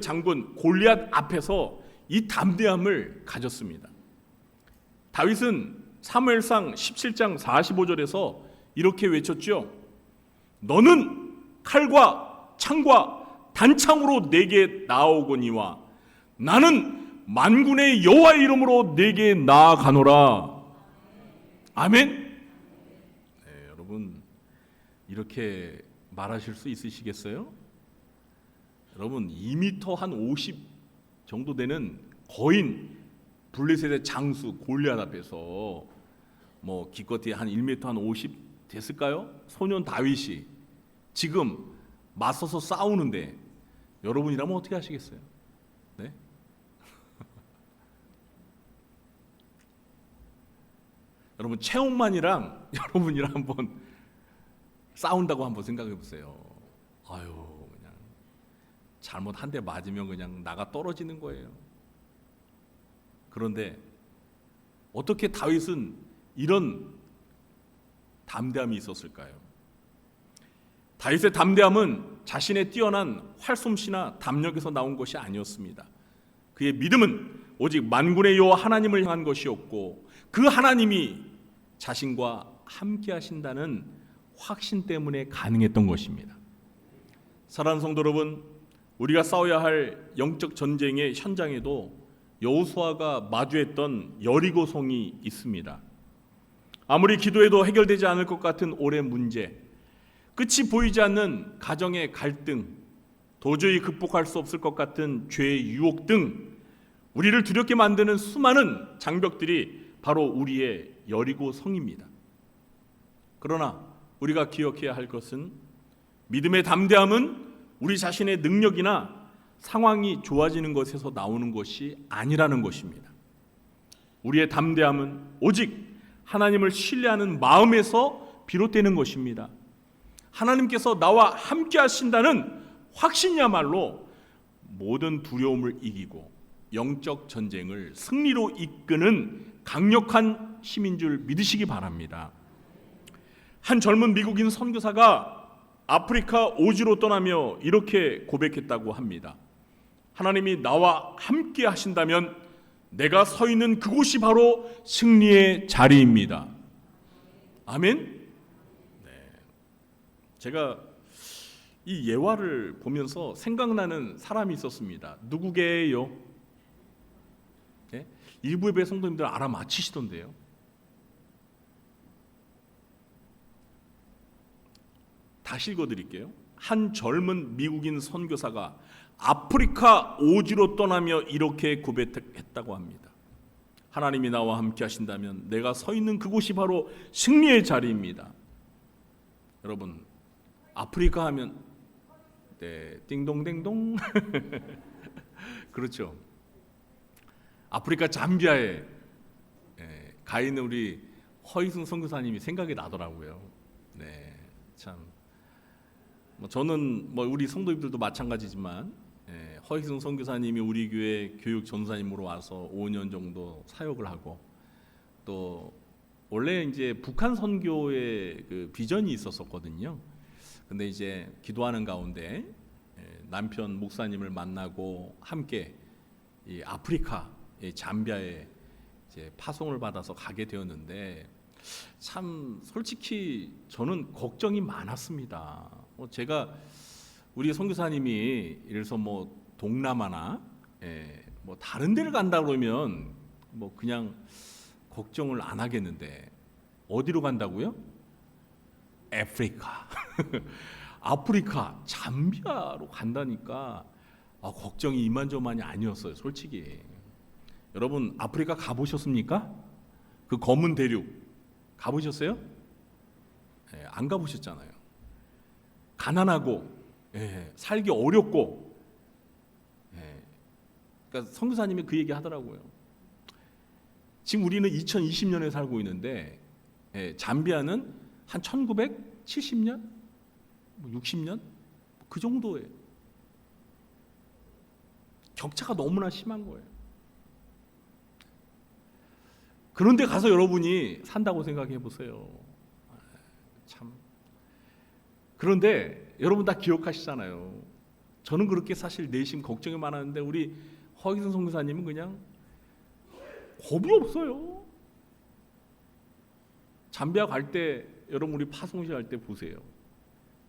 장군 골리앗 앞에서 이 담대함을 가졌습니다. 다윗은 사무엘상 17장 45절에서 이렇게 외쳤죠. 너는 칼과 창과 단창으로 내게 나아오거니와 나는 만군의 여호와의 이름으로 내게 나아가노라. 아멘. 네, 여러분 이렇게 말하실 수 있으시겠어요? 여러분 2m 한 50 정도 되는 거인 블레셋의 장수 골리앗 앞에서 뭐 기껏해 한 1m 한 50 됐을까요? 소년 다윗이 지금 맞서서 싸우는데 여러분이라면 어떻게 하시겠어요? 네? 여러분 최홍만이랑 여러분이랑 한번 싸운다고 한번 생각해 보세요. 아유 그냥 잘못 한 대 맞으면 그냥 나가 떨어지는 거예요. 그런데 어떻게 다윗은 이런 담대함이 있었을까요? 다윗의 담대함은 자신의 뛰어난 활솜씨나 담력에서 나온 것이 아니었습니다. 그의 믿음은 오직 만군의 여호와 하나님을 향한 것이었고 그 하나님이 자신과 함께 하신다는 확신 때문에 가능했던 것입니다. 사랑하는 성도 여러분, 우리가 싸워야 할 영적 전쟁의 현장에도 여호수아가 마주했던 여리고성이 있습니다. 아무리 기도해도 해결되지 않을 것 같은 오랜 문제, 끝이 보이지 않는 가정의 갈등, 도저히 극복할 수 없을 것 같은 죄의 유혹 등 우리를 두렵게 만드는 수많은 장벽들이 바로 우리의 여리고성입니다. 그러나 우리가 기억해야 할 것은 믿음의 담대함은 우리 자신의 능력이나 상황이 좋아지는 것에서 나오는 것이 아니라는 것입니다. 우리의 담대함은 오직 하나님을 신뢰하는 마음에서 비롯되는 것입니다. 하나님께서 나와 함께 하신다는 확신이야말로 모든 두려움을 이기고 영적 전쟁을 승리로 이끄는 강력한 힘인 줄 믿으시기 바랍니다. 한 젊은 미국인 선교사가 아프리카 오지로 떠나며 이렇게 고백했다고 합니다. 하나님이 나와 함께 하신다면 내가 서 있는 그곳이 바로 승리의 자리입니다. 아멘. 네. 제가 이 예화를 보면서 생각나는 사람이 있었습니다. 누구게요? 네? 일부 예배 성도님들 알아맞히시던데요. 다시 읽어드릴게요. 한 젊은 미국인 선교사가 아프리카 오지로 떠나며 이렇게 고백했다고 합니다. 하나님이 나와 함께 하신다면 내가 서 있는 그곳이 바로 승리의 자리입니다. 여러분, 아프리카 하면 네, 띵동댕동 그렇죠. 아프리카 잠비아에 가 있는 우리 허이승 선교사님이 생각이 나더라고요. 네, 참. 저는 우리 성도님들도 마찬가지지만 허희승 선교사님이 우리 교회 교육 전사님으로 와서 5년 정도 사역을 하고 또 원래 이제 북한 선교의 그 비전이 있었거든요. 근데 이제 기도하는 가운데 남편 목사님을 만나고 함께 이 아프리카 잠비아에 이제 파송을 받아서 가게 되었는데 참 솔직히 저는 걱정이 많았습니다. 제가 우리 선교사님이 이래서 동남아나 다른 데를 간다 그러면 그냥 걱정을 안 하겠는데 어디로 간다고요? 아프리카 아프리카 잠비아로 간다니까 걱정이 이만저만이 아니었어요. 솔직히 여러분 아프리카 가보셨습니까? 그 검은 대륙 가보셨어요? 안 가보셨잖아요. 가난하고 살기 어렵고 그러니까 선교사님이 그 얘기 하더라고요. 지금 우리는 2020년에 살고 있는데 잠비아는 한 1970년? 60년? 그 정도예요. 격차가 너무나 심한 거예요. 그런데 가서 여러분이 산다고 생각해 보세요. 참. 그런데 여러분 다 기억하시잖아요. 저는 그렇게 사실 내심 걱정이 많았는데 우리 허기선 선교사님은 그냥 겁이 없어요. 잠비아 갈 때 여러분 우리 파송시 갈 때 보세요.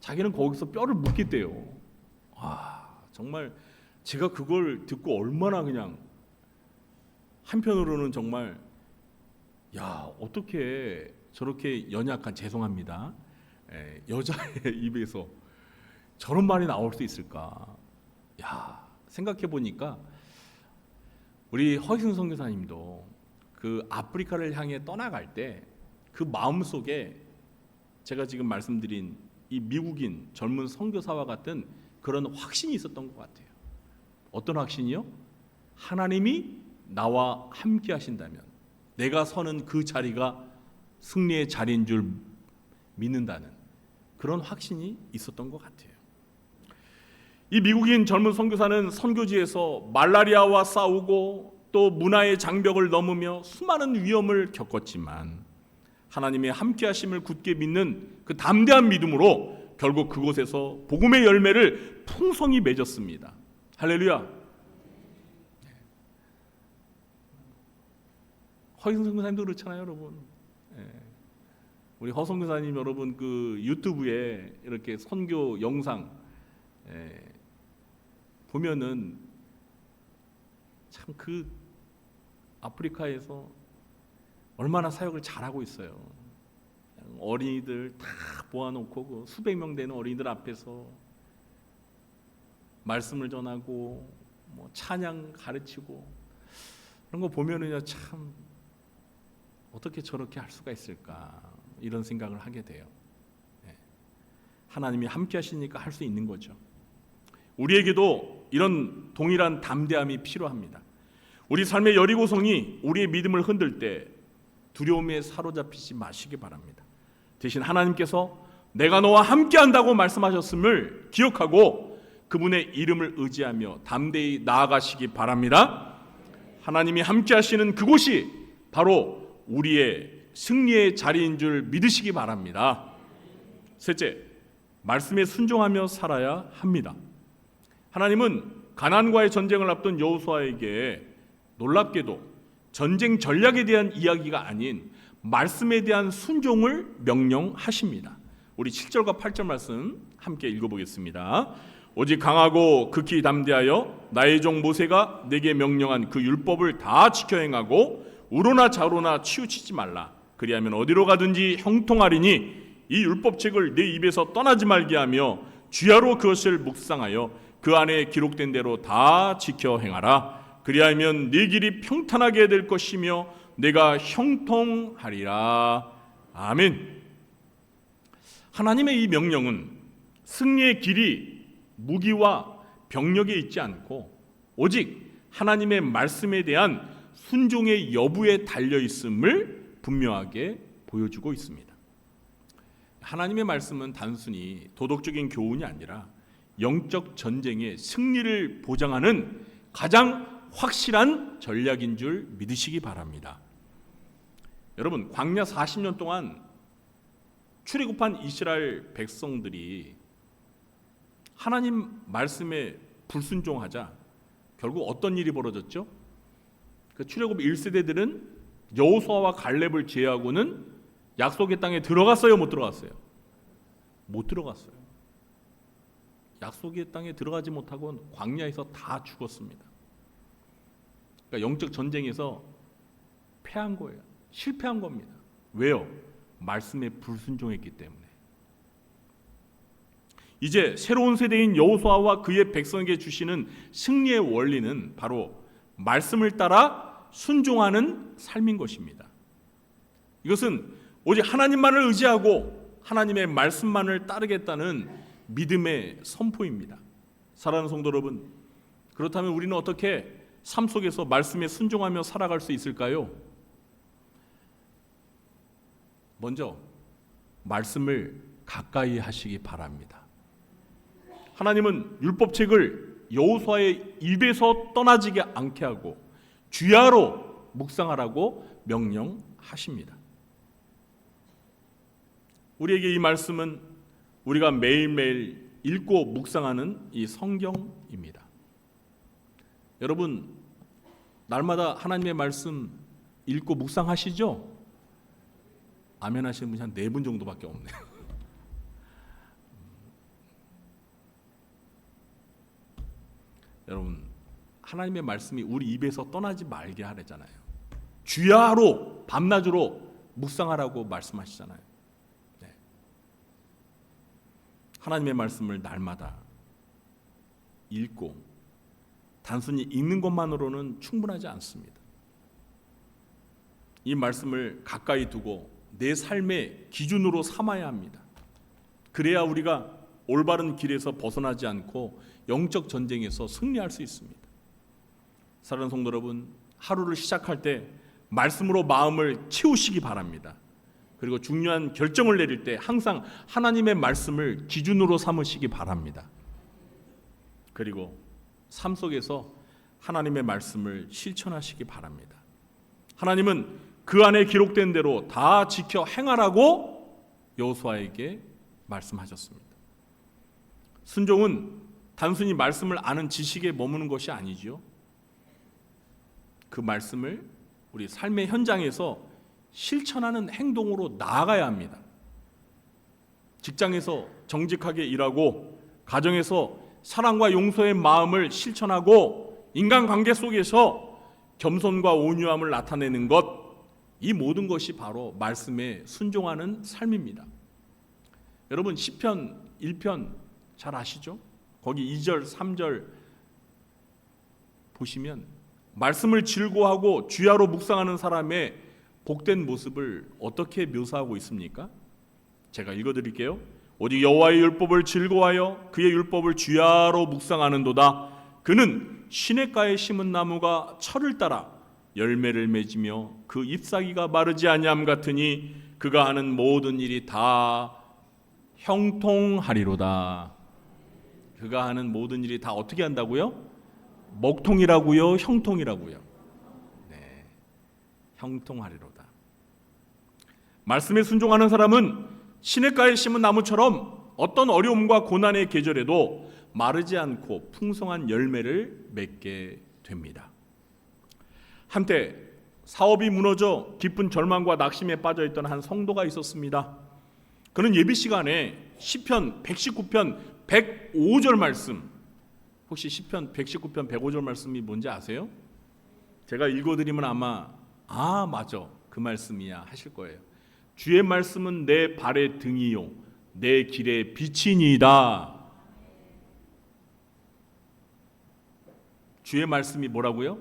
자기는 거기서 뼈를 묻겠대요. 정말 제가 그걸 듣고 얼마나 그냥 한편으로는 정말 어떻게 저렇게 연약한 죄송합니다. 여자의 입에서 저런 말이 나올 수 있을까? 생각해 보니까 우리 허희승 선교사님도 그 아프리카를 향해 떠나갈 때 그 마음 속에 제가 지금 말씀드린 이 미국인 젊은 선교사와 같은 그런 확신이 있었던 것 같아요. 어떤 확신이요? 하나님이 나와 함께 하신다면 내가 서는 그 자리가 승리의 자리인 줄 믿는다는 그런 확신이 있었던 것 같아요. 이 미국인 젊은 선교사는 선교지에서 말라리아와 싸우고 또 문화의 장벽을 넘으며 수많은 위험을 겪었지만 하나님의 함께하심을 굳게 믿는 그 담대한 믿음으로 결국 그곳에서 복음의 열매를 풍성히 맺었습니다. 할렐루야. 허희승 선교사님도 그렇잖아요, 여러분. 우리 허 선교사님 여러분 그 유튜브에 이렇게 선교 영상 보면은 참 그 아프리카에서 얼마나 사역을 잘하고 있어요. 어린이들 다 모아놓고 그 수백 명 되는 어린이들 앞에서 말씀을 전하고 찬양 가르치고 그런 거 보면은요 참 어떻게 저렇게 할 수가 있을까 이런 생각을 하게 돼요. 하나님이 함께 하시니까 할 수 있는 거죠. 우리에게도 이런 동일한 담대함이 필요합니다. 우리 삶의 여리고성이 우리의 믿음을 흔들 때 두려움에 사로잡히지 마시기 바랍니다. 대신 하나님께서 내가 너와 함께한다고 말씀하셨음을 기억하고 그분의 이름을 의지하며 담대히 나아가시기 바랍니다. 하나님이 함께하시는 그곳이 바로 우리의 승리의 자리인 줄 믿으시기 바랍니다. 셋째, 말씀에 순종하며 살아야 합니다. 하나님은 가나안과의 전쟁을 앞둔 여호수아에게 놀랍게도 전쟁 전략에 대한 이야기가 아닌 말씀에 대한 순종을 명령하십니다. 우리 7절과 8절 말씀 함께 읽어보겠습니다. 오직 강하고 극히 담대하여 나의 종 모세가 내게 명령한 그 율법을 다 지켜 행하고 우로나 좌로나 치우치지 말라. 그리하면 어디로 가든지 형통하리니 이 율법책을 내 입에서 떠나지 말게 하며 주야로 그것을 묵상하여 그 안에 기록된 대로 다 지켜 행하라. 그리하면 네 길이 평탄하게 될 것이며 내가 형통하리라. 아멘. 하나님의 이 명령은 승리의 길이 무기와 병력에 있지 않고 오직 하나님의 말씀에 대한 순종의 여부에 달려 있음을 분명하게 보여주고 있습니다. 하나님의 말씀은 단순히 도덕적인 교훈이 아니라 영적 전쟁의 승리를 보장하는 가장 확실한 전략인 줄 믿으시기 바랍니다. 여러분, 광야 40년 동안 출애굽한 이스라엘 백성들이 하나님 말씀에 불순종하자 결국 어떤 일이 벌어졌죠? 그 출애굽 1세대들은 여호수아와 갈렙을 제외하고는 약속의 땅에 들어갔어요, 못 들어갔어요? 못 들어갔어요. 약속의 땅에 들어가지 못하고 광야에서 다 죽었습니다. 그러니까 영적 전쟁에서 패한 거예요. 실패한 겁니다. 왜요? 말씀에 불순종했기 때문에. 이제 새로운 세대인 여호수아와 그의 백성에게 주시는 승리의 원리는 바로 말씀을 따라 순종하는 삶인 것입니다. 이것은 오직 하나님만을 의지하고 하나님의 말씀만을 따르겠다는 믿음의 선포입니다. 사랑하는 성도 여러분, 그렇다면 우리는 어떻게 삶 속에서 말씀에 순종하며 살아갈 수 있을까요? 먼저 말씀을 가까이 하시기 바랍니다. 하나님은 율법책을 여호수아의 입에서 떠나지게 않게 하고 주야로 묵상하라고 명령하십니다. 우리에게 이 말씀은 우리가 매일매일 읽고 묵상하는 이 성경입니다. 여러분, 날마다 하나님의 말씀 읽고 묵상하시죠? 아멘 하시는 분이 한 4분 정도밖에 없네요. 여러분, 하나님의 말씀이 우리 입에서 떠나지 말게 하래잖아요. 주야로 밤낮으로 묵상하라고 말씀하시잖아요. 네. 하나님의 말씀을 날마다 읽고 단순히 읽는 것만으로는 충분하지 않습니다. 이 말씀을 가까이 두고 내 삶의 기준으로 삼아야 합니다. 그래야 우리가 올바른 길에서 벗어나지 않고 영적 전쟁에서 승리할 수 있습니다. 사랑하는 성도 여러분, 하루를 시작할 때 말씀으로 마음을 채우시기 바랍니다. 그리고 중요한 결정을 내릴 때 항상 하나님의 말씀을 기준으로 삼으시기 바랍니다. 그리고 삶 속에서 하나님의 말씀을 실천하시기 바랍니다. 하나님은 그 안에 기록된 대로 다 지켜 행하라고 여호수아에게 말씀하셨습니다. 순종은 단순히 말씀을 아는 지식에 머무는 것이 아니지요. 그 말씀을 우리 삶의 현장에서 실천하는 행동으로 나아가야 합니다. 직장에서 정직하게 일하고 가정에서 사랑과 용서의 마음을 실천하고 인간관계 속에서 겸손과 온유함을 나타내는 것, 이 모든 것이 바로 말씀에 순종하는 삶입니다. 여러분, 시편 1편 잘 아시죠? 거기 2절, 3절 보시면 말씀을 즐거워하고 주야로 묵상하는 사람의 복된 모습을 어떻게 묘사하고 있습니까? 제가 읽어드릴게요. 오직 여호와의 율법을 즐거워하여 그의 율법을 주야로 묵상하는도다. 그는 시냇가에 심은 나무가 철을 따라 열매를 맺으며 그 잎사귀가 마르지 아니함 같으니 그가 하는 모든 일이 다 형통하리로다. 그가 하는 모든 일이 다 어떻게 한다고요? 먹통이라고요? 형통이라고요? 네, 형통하리로다. 말씀에 순종하는 사람은 시냇가에 심은 나무처럼 어떤 어려움과 고난의 계절에도 마르지 않고 풍성한 열매를 맺게 됩니다. 한때 사업이 무너져 깊은 절망과 낙심에 빠져있던 한 성도가 있었습니다. 그는 예비 시간에 시편 119편 105절 말씀, 혹시 시편 119편 105절 말씀이 뭔지 아세요? 제가 읽어드리면 아마 맞아, 그 말씀이야 하실 거예요. 주의 말씀은 내 발의 등이요 내 길의 빛이니이다. 주의 말씀이 뭐라고요?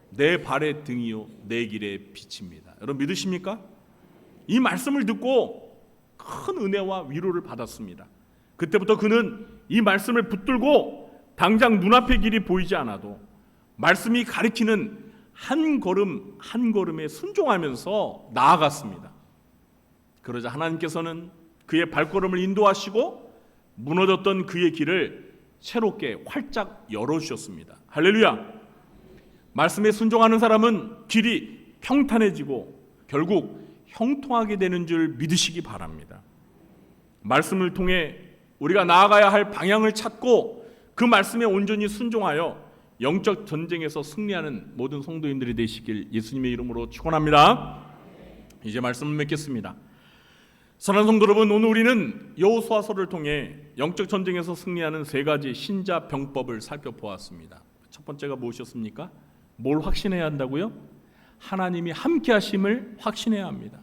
내 발의 등이요 내 길의 빛입니다. 여러분 믿으십니까? 이 말씀을 듣고 큰 은혜와 위로를 받았습니다. 그때부터 그는 이 말씀을 붙들고 당장 눈앞의 길이 보이지 않아도 말씀이 가리키는 한 걸음 한 걸음에 순종하면서 나아갔습니다. 그러자 하나님께서는 그의 발걸음을 인도하시고 무너졌던 그의 길을 새롭게 활짝 열어주셨습니다. 할렐루야! 말씀에 순종하는 사람은 길이 평탄해지고 결국 형통하게 되는 줄 믿으시기 바랍니다. 말씀을 통해 우리가 나아가야 할 방향을 찾고 그 말씀에 온전히 순종하여 영적 전쟁에서 승리하는 모든 성도님들이 되시길 예수님의 이름으로 축원합니다. 이제 말씀을 맺겠습니다. 사랑하는 성도 여러분, 오늘 우리는 여호수아서를 통해 영적 전쟁에서 승리하는 세 가지 신자 병법을 살펴보았습니다. 첫 번째가 무엇이었습니까? 뭘 확신해야 한다고요? 하나님이 함께 하심을 확신해야 합니다.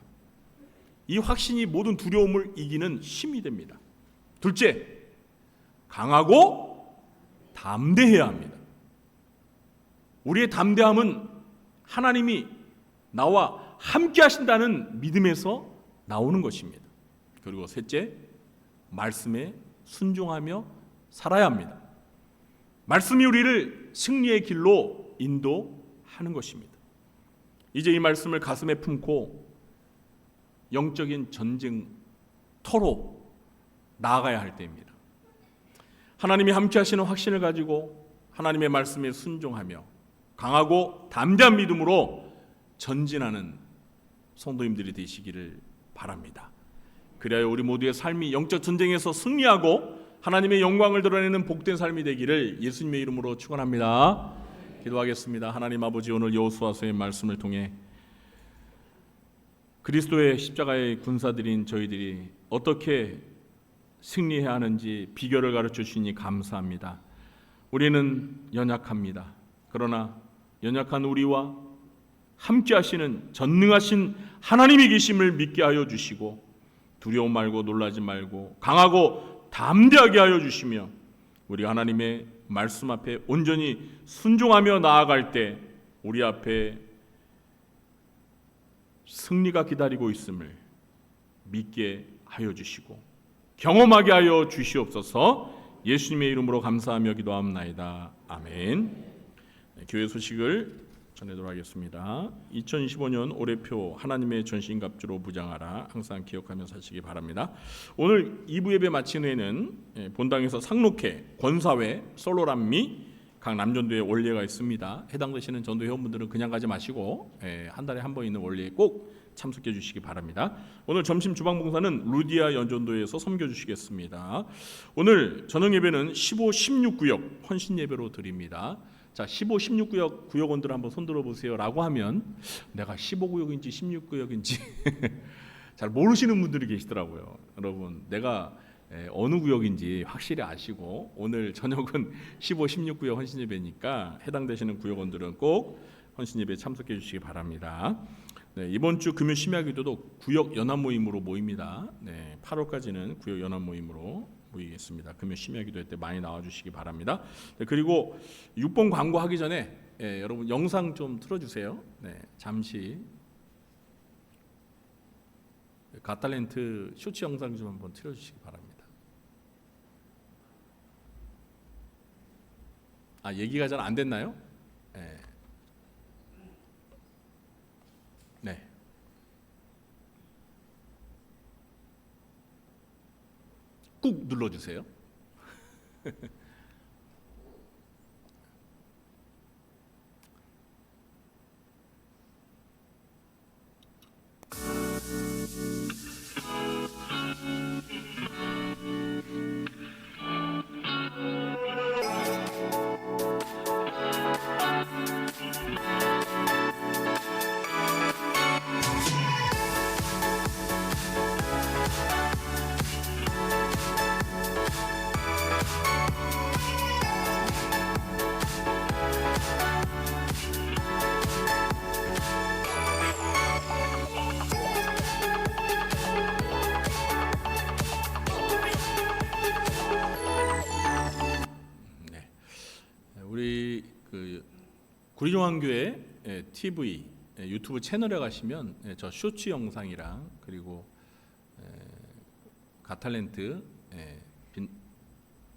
이 확신이 모든 두려움을 이기는 힘이 됩니다. 둘째, 강하고 담대해야 합니다. 우리의 담대함은 하나님이 나와 함께 하신다는 믿음에서 나오는 것입니다. 그리고 셋째, 말씀에 순종하며 살아야 합니다. 말씀이 우리를 승리의 길로 인도하는 것입니다. 이제 이 말씀을 가슴에 품고 영적인 전쟁터로 나아가야 할 때입니다. 하나님이 함께 하시는 확신을 가지고 하나님의 말씀에 순종하며 강하고 담대한 믿음으로 전진하는 성도님들이 되시기를 바랍니다. 그래야 우리 모두의 삶이 영적 전쟁에서 승리하고 하나님의 영광을 드러내는 복된 삶이 되기를 예수님의 이름으로 축원합니다. 기도하겠습니다. 하나님 아버지, 오늘 여호수아서의 말씀을 통해 그리스도의 십자가의 군사들인 저희들이 어떻게 승리해야 하는지 비결을 가르쳐 주시니 감사합니다. 우리는 연약합니다. 그러나 연약한 우리와 함께 하시는 전능하신 하나님이 계심을 믿게 하여 주시고 두려움 말고 놀라지 말고 강하고 담대하게 하여 주시며 우리 하나님의 말씀 앞에 온전히 순종하며 나아갈 때 우리 앞에 승리가 기다리고 있음을 믿게 하여 주시고 경험하게 하여 주시옵소서. 예수님의 이름으로 감사하며 기도합나이다. 아멘. 교회 소식을 전해도록 하겠습니다. 2025년 올해표 하나님의 전신갑주로 무장하라 항상 기억하며 사시기 바랍니다. 오늘 2부 예배 마친 후에는 본당에서 상록회, 권사회, 솔로람미 각 남전도에 원례가 있습니다. 해당되시는 전도 회원분들은 그냥 가지 마시고 한 달에 한 번 있는 원례에 꼭 참석해 주시기 바랍니다. 오늘 점심 주방봉사는 루디아 연전도에서 섬겨 주시겠습니다. 오늘 저녁 예배는 15, 16구역 헌신 예배로 드립니다. 자, 15, 16구역 구역원들 한번 손들어 보세요 라고 하면 내가 15구역인지 16구역인지 잘 모르시는 분들이 계시더라고요. 여러분, 내가 어느 구역인지 확실히 아시고 오늘 저녁은 15, 16구역 헌신 예배니까 해당되시는 구역원들은 꼭 헌신 예배에 참석해 주시기 바랍니다. 네, 이번 주 금요 심야기도도 구역 연합 모임으로 모입니다. 네, 8월까지는 구역 연합 모임으로 모이겠습니다. 금요 심야기도 때 많이 나와주시기 바랍니다. 네, 그리고 6번 광고하기 전에 여러분 영상 좀 틀어주세요. 네, 잠시 갓탈렌트 쇼츠 영상 좀 한번 틀어주시기 바랍니다. 얘기가 잘 안 됐나요? 네. 꾹 눌러주세요. 우리 그 구리종안교회 TV 유튜브 채널에 가시면 저 쇼츠 영상이랑 그리고 가탈렌트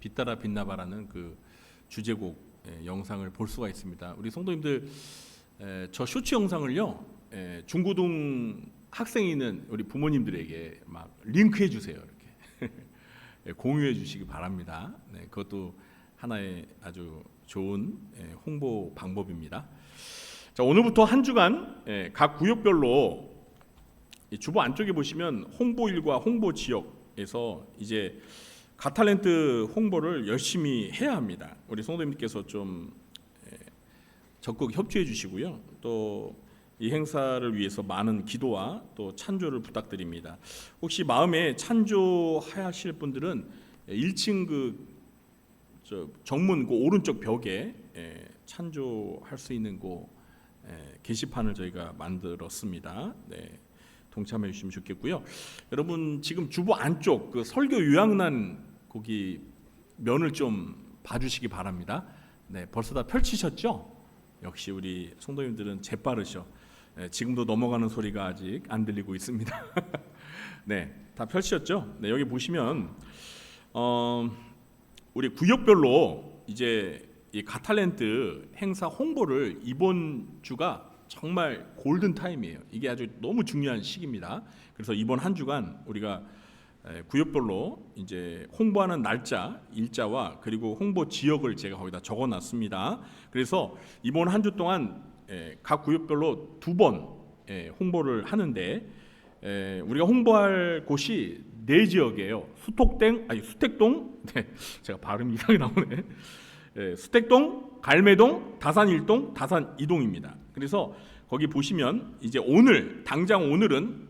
빛따라 빛나바라는 그 주제곡 영상을 볼 수가 있습니다. 우리 성도님들 저 쇼츠 영상을요 중고등 학생이 있는 우리 부모님들에게 막 링크해 주세요. 이렇게 공유해 주시기 바랍니다. 그것도 하나의 아주 좋은 홍보 방법입니다. 자, 오늘부터 한 주간 각 구역별로 주보 안쪽에 보시면 홍보일과 홍보 지역에서 이제 가탈렌트 홍보를 열심히 해야 합니다. 우리 성도님께서 좀 적극 협조해 주시고요. 또 이 행사를 위해서 많은 기도와 또 찬조를 부탁드립니다. 혹시 마음에 찬조하실 분들은 1층 그 정문 그 오른쪽 벽에 찬조할 수 있는 그 게시판을 저희가 만들었습니다. 네, 동참해 주시면 좋겠고요. 여러분 지금 주보 안쪽 그 설교 요약란 거기 면을 좀 봐주시기 바랍니다. 네, 벌써 다 펼치셨죠? 역시 우리 성도님들은 재빠르셔. 지금도 넘어가는 소리가 아직 안 들리고 있습니다. 네, 다 펼치셨죠? 네, 여기 보시면 우리 구역별로 이제 이 가탈렌트 행사 홍보를 이번 주가 정말 골든 타임이에요. 이게 아주 너무 중요한 시기입니다. 그래서 이번 한 주간 우리가 구역별로 이제 홍보하는 날짜, 일자와 그리고 홍보 지역을 제가 거기다 적어놨습니다. 그래서 이번 한 주 동안 각 구역별로 2번 홍보를 하는데 우리가 홍보할 곳이 4지역이에요. 수택동, 네, 제가 발음이 이상하게 나오네. 수택동, 갈매동, 다산 1동, 다산 2동입니다. 그래서 거기 보시면 이제 오늘 당장 오늘은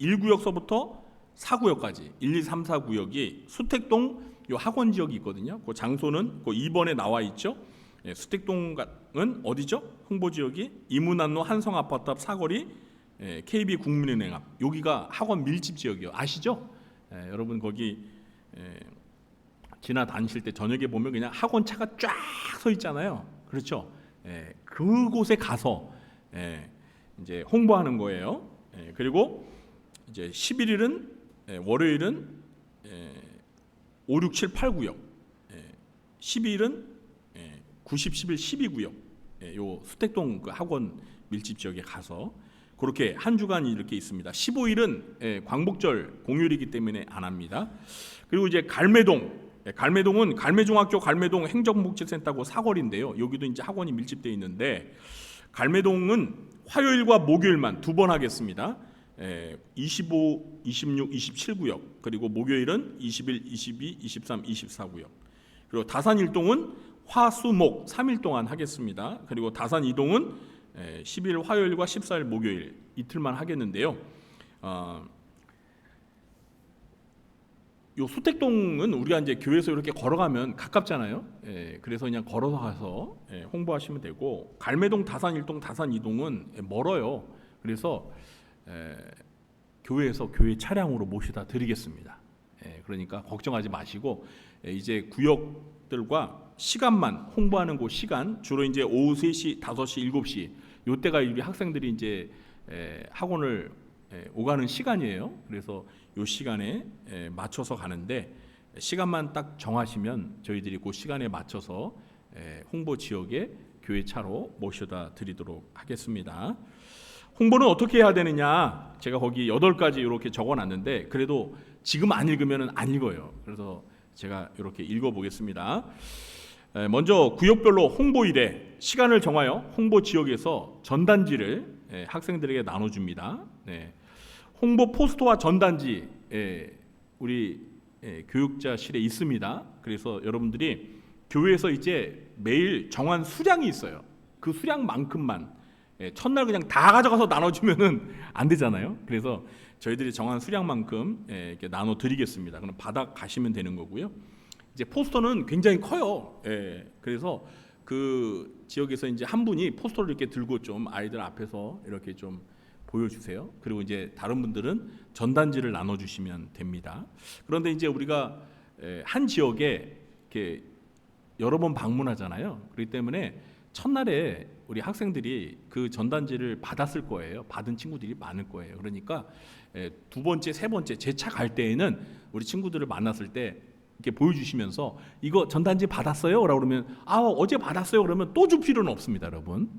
1구역서부터 4구역까지 1, 2, 3, 4구역이 수택동 요 학원 지역이 있거든요. 그 장소는 그 2번에 나와 있죠. 수택동은 어디죠? 홍보 지역이 이문안로 한성아파트 앞 사거리 KB 국민은행 앞. 여기가 학원 밀집 지역이요. 아시죠? 여러분 거기 지나다니실 때 저녁에 보면 그냥 학원 차가 쫙 서 있잖아요. 그렇죠? 그곳에 가서 이제 홍보하는 거예요. 그리고 이제 11일은 월요일은 5, 6, 7, 8구역, 12일은 90, 11, 12구역, 요 수택동 그 학원 밀집 지역에 가서 그렇게 한 주간이 이렇게 있습니다. 15일은 광복절 공휴일이기 때문에 안 합니다. 그리고 이제 갈매동은 갈매중학교 갈매동 행정복지센터고 사거리인데요. 여기도 이제 학원이 밀집되어 있는데 갈매동은 화요일과 목요일만 2번 하겠습니다. 25, 26, 27구역 그리고 목요일은 21, 22, 23, 24구역. 그리고 다산 1동은 화수목 3일 동안 하겠습니다. 그리고 다산 2동은 10일 화요일과 14일 목요일 이틀만 하겠는데요. 요 수택동은 우리가 이제 교회에서 이렇게 걸어가면 가깝잖아요. 그래서 그냥 걸어서 가서 홍보하시면 되고 갈매동, 다산 1동, 다산 2동은 멀어요. 그래서 교회에서 교회 차량으로 모시다 드리겠습니다. 그러니까 걱정하지 마시고 이제 구역들과 시간만 홍보하는 곳 시간 주로 이제 오후 3시, 5시, 7시 요때가 우리 학생들이 이제 학원을 오가는 시간이에요. 그래서 요 시간에 맞춰서 가는데 시간만 딱 정하시면 저희들이 그 시간에 맞춰서 홍보 지역에 교회 차로 모셔다 드리도록 하겠습니다. 홍보는 어떻게 해야 되느냐? 제가 거기 8가지 이렇게 적어놨는데 그래도 지금 안 읽으면 안 읽어요. 그래서 제가 이렇게 읽어보겠습니다. 먼저 구역별로 홍보일에 시간을 정하여 홍보 지역에서 전단지를 학생들에게 나눠줍니다. 홍보 포스터와 전단지 우리 교육자실에 있습니다. 그래서 여러분들이 교회에서 이제 매일 정한 수량이 있어요. 그 수량만큼만 첫날 그냥 다 가져가서 나눠주면은 안 되잖아요. 그래서 저희들이 정한 수량만큼 이렇게 나눠 드리겠습니다. 그럼 받아 가시면 되는 거고요. 이제 포스터는 굉장히 커요. 그래서 그 지역에서 이제 한 분이 포스터를 이렇게 들고 좀 아이들 앞에서 이렇게 좀 보여주세요. 그리고 이제 다른 분들은 전단지를 나눠주시면 됩니다. 그런데 이제 우리가 한 지역에 이렇게 여러 번 방문하잖아요. 그렇기 때문에 첫날에 우리 학생들이 그 전단지를 받았을 거예요. 받은 친구들이 많을 거예요. 그러니까 두 번째, 세 번째 제 차 갈 때에는 우리 친구들을 만났을 때 이렇게 보여주시면서 이거 전단지 받았어요? 라고 그러면 어제 받았어요. 그러면 또 줄 필요는 없습니다, 여러분.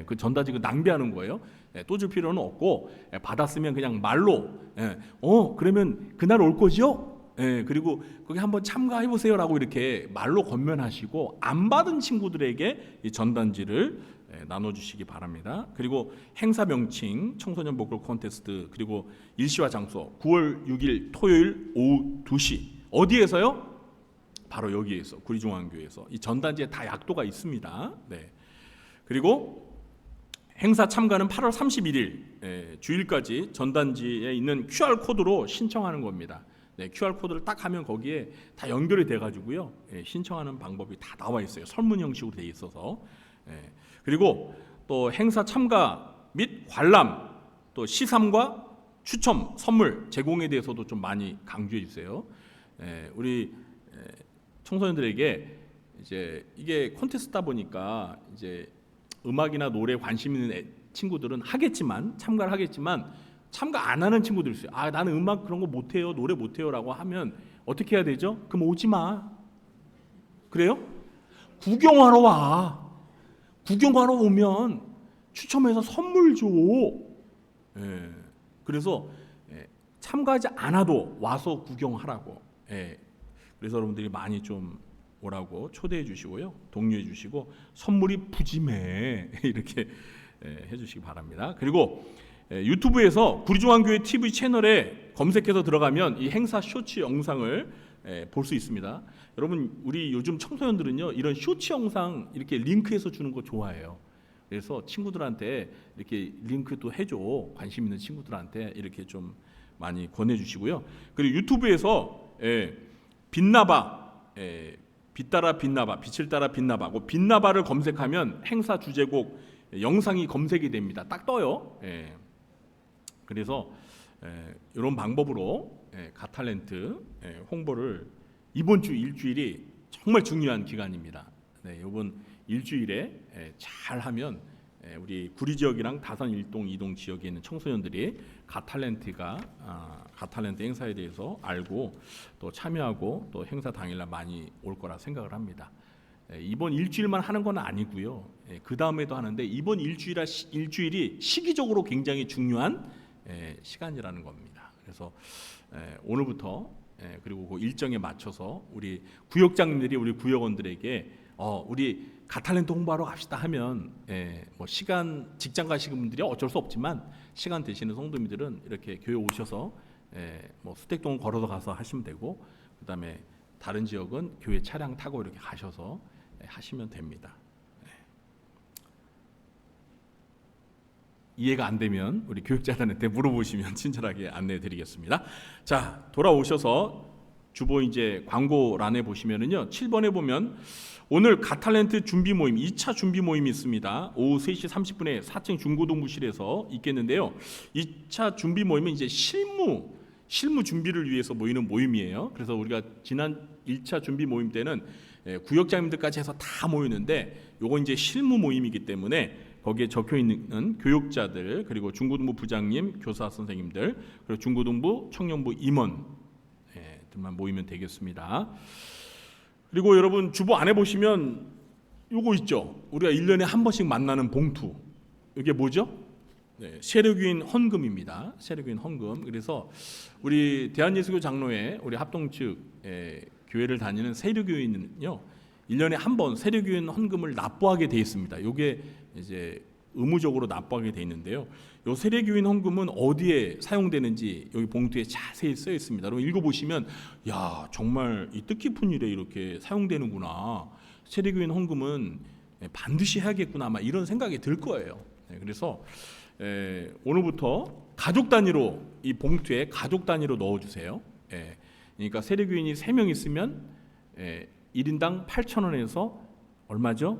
그 전단지 그 낭비하는 거예요. 또 줄 필요는 없고 받았으면 그냥 말로 그러면 그날 올 거죠? 그리고 거기 한번 참가해 보세요라고 이렇게 말로 권면하시고 안 받은 친구들에게 이 전단지를 나눠주시기 바랍니다. 그리고 행사 명칭, 청소년 보컬 콘테스트, 그리고 일시와 장소 9월 6일 토요일 오후 2시 어디에서요? 바로 여기에서 구리중앙교회에서 이 전단지에 다 약도가 있습니다. 그리고 행사 참가는 8월 31일 주일까지 전단지에 있는 QR 코드로 신청하는 겁니다. QR 코드를 딱 하면 거기에 다 연결이 돼가지고요. 신청하는 방법이 다 나와 있어요. 설문 형식으로 돼 있어서. 그리고 또 행사 참가 및 관람, 또 시상과 추첨, 선물 제공에 대해서도 좀 많이 강조해 주세요. 우리 청소년들에게 이제 이게 콘테스트다 보니까 이제 음악이나 노래에 관심 있는 친구들은 하겠지만 참가를 하겠지만 참가 안 하는 친구들 있어요. 나는 음악 그런 거 못해요, 노래 못해요라고 하면 어떻게 해야 되죠? 그럼 오지 마. 그래요? 구경하러 와. 구경하러 오면 추첨해서 선물 줘. 그래서 참가하지 않아도 와서 구경하라고. 그래서 여러분들이 많이 좀 오라고 초대해 주시고요, 독려해 주시고 선물이 푸짐해 이렇게 해주시기 바랍니다. 그리고 유튜브에서 구리중앙교회 TV 채널에 검색해서 들어가면 이 행사 쇼츠 영상을 볼 수 있습니다. 여러분 우리 요즘 청소년들은요 이런 쇼츠 영상 이렇게 링크해서 주는 거 좋아해요. 그래서 친구들한테 이렇게 링크도 해줘. 관심 있는 친구들한테 이렇게 좀 많이 권해주시고요. 그리고 유튜브에서 빛나봐, 빛 따라 빛나봐, 빛을 따라 빛나봐, 그 빛나봐를 검색하면 행사 주제곡 영상이 검색이 됩니다. 딱 떠요. 그래서 이런 방법으로 가탈렌트 홍보를 이번 주 일주일이 정말 중요한 기간입니다. 이번 일주일에 잘하면 우리 구리 지역이랑 다산 1동, 2동 지역에 있는 청소년들이 가탈렌트 행사에 대해서 알고 또 참여하고 또 행사 당일날 많이 올 거라 생각을 합니다. 이번 일주일만 하는 건 아니고요. 그 다음에도 하는데 이번 일주일이 시기적으로 굉장히 중요한 시간이라는 겁니다. 그래서 오늘부터 그리고 그 일정에 맞춰서 우리 구역장님들이 우리 구역원들에게 우리 가탈렌트 홍보하러 갑시다 하면 뭐 시간 직장 가시는 분들이 어쩔 수 없지만 시간 되시는 성도님들은 이렇게 교회 오셔서 뭐 수택동 걸어서 가서 하시면 되고 그다음에 다른 지역은 교회 차량 타고 이렇게 가셔서 하시면 됩니다. 이해가 안 되면 우리 교육자들한테 물어보시면 친절하게 안내해 드리겠습니다. 자, 돌아오셔서 주보 이제 광고란에 보시면은요. 7번에 보면 오늘 가탈렌트 준비 모임 2차 준비 모임이 있습니다. 오후 3시 30분에 4층 중고등부실에서 있겠는데요. 2차 준비 모임은 이제 실무 준비를 위해서 모이는 모임이에요. 그래서 우리가 지난 1차 준비 모임 때는 구역장님들까지 해서 다 모이는데 요거 이제 실무 모임이기 때문에 거기에 적혀 있는 교육자들 그리고 중고등부 부장님, 교사 선생님들 그리고 중고등부, 청년부 임원들만 모이면 되겠습니다. 그리고 여러분 주보 안에 보시면 요거 있죠. 우리가 1년에 한 번씩 만나는 봉투. 이게 뭐죠? 네, 세력유인 헌금입니다. 세력유인 헌금. 그래서 우리 대한예수교 장로회 우리 합동 측 교회를 다니는 세력유인은요, 1년에 한 번 세력유인 헌금을 납부하게 돼 있습니다. 요게 이제 의무적으로 납부하게 돼 있는데요. 요 세력유인 헌금은 어디에 사용되는지 여기 봉투에 자세히 써 있습니다. 여러분 읽어보시면 야, 정말 이 뜻깊은 일에 이렇게 사용되는구나. 세력유인 헌금은 반드시 해야겠구나, 아마 이런 생각이 들 거예요. 그래서 오늘부터 가족 단위로 이 봉투에 가족 단위로 넣어주세요. 그러니까 세력유인이 3명 있으면 1인당 8,000원에서 얼마죠?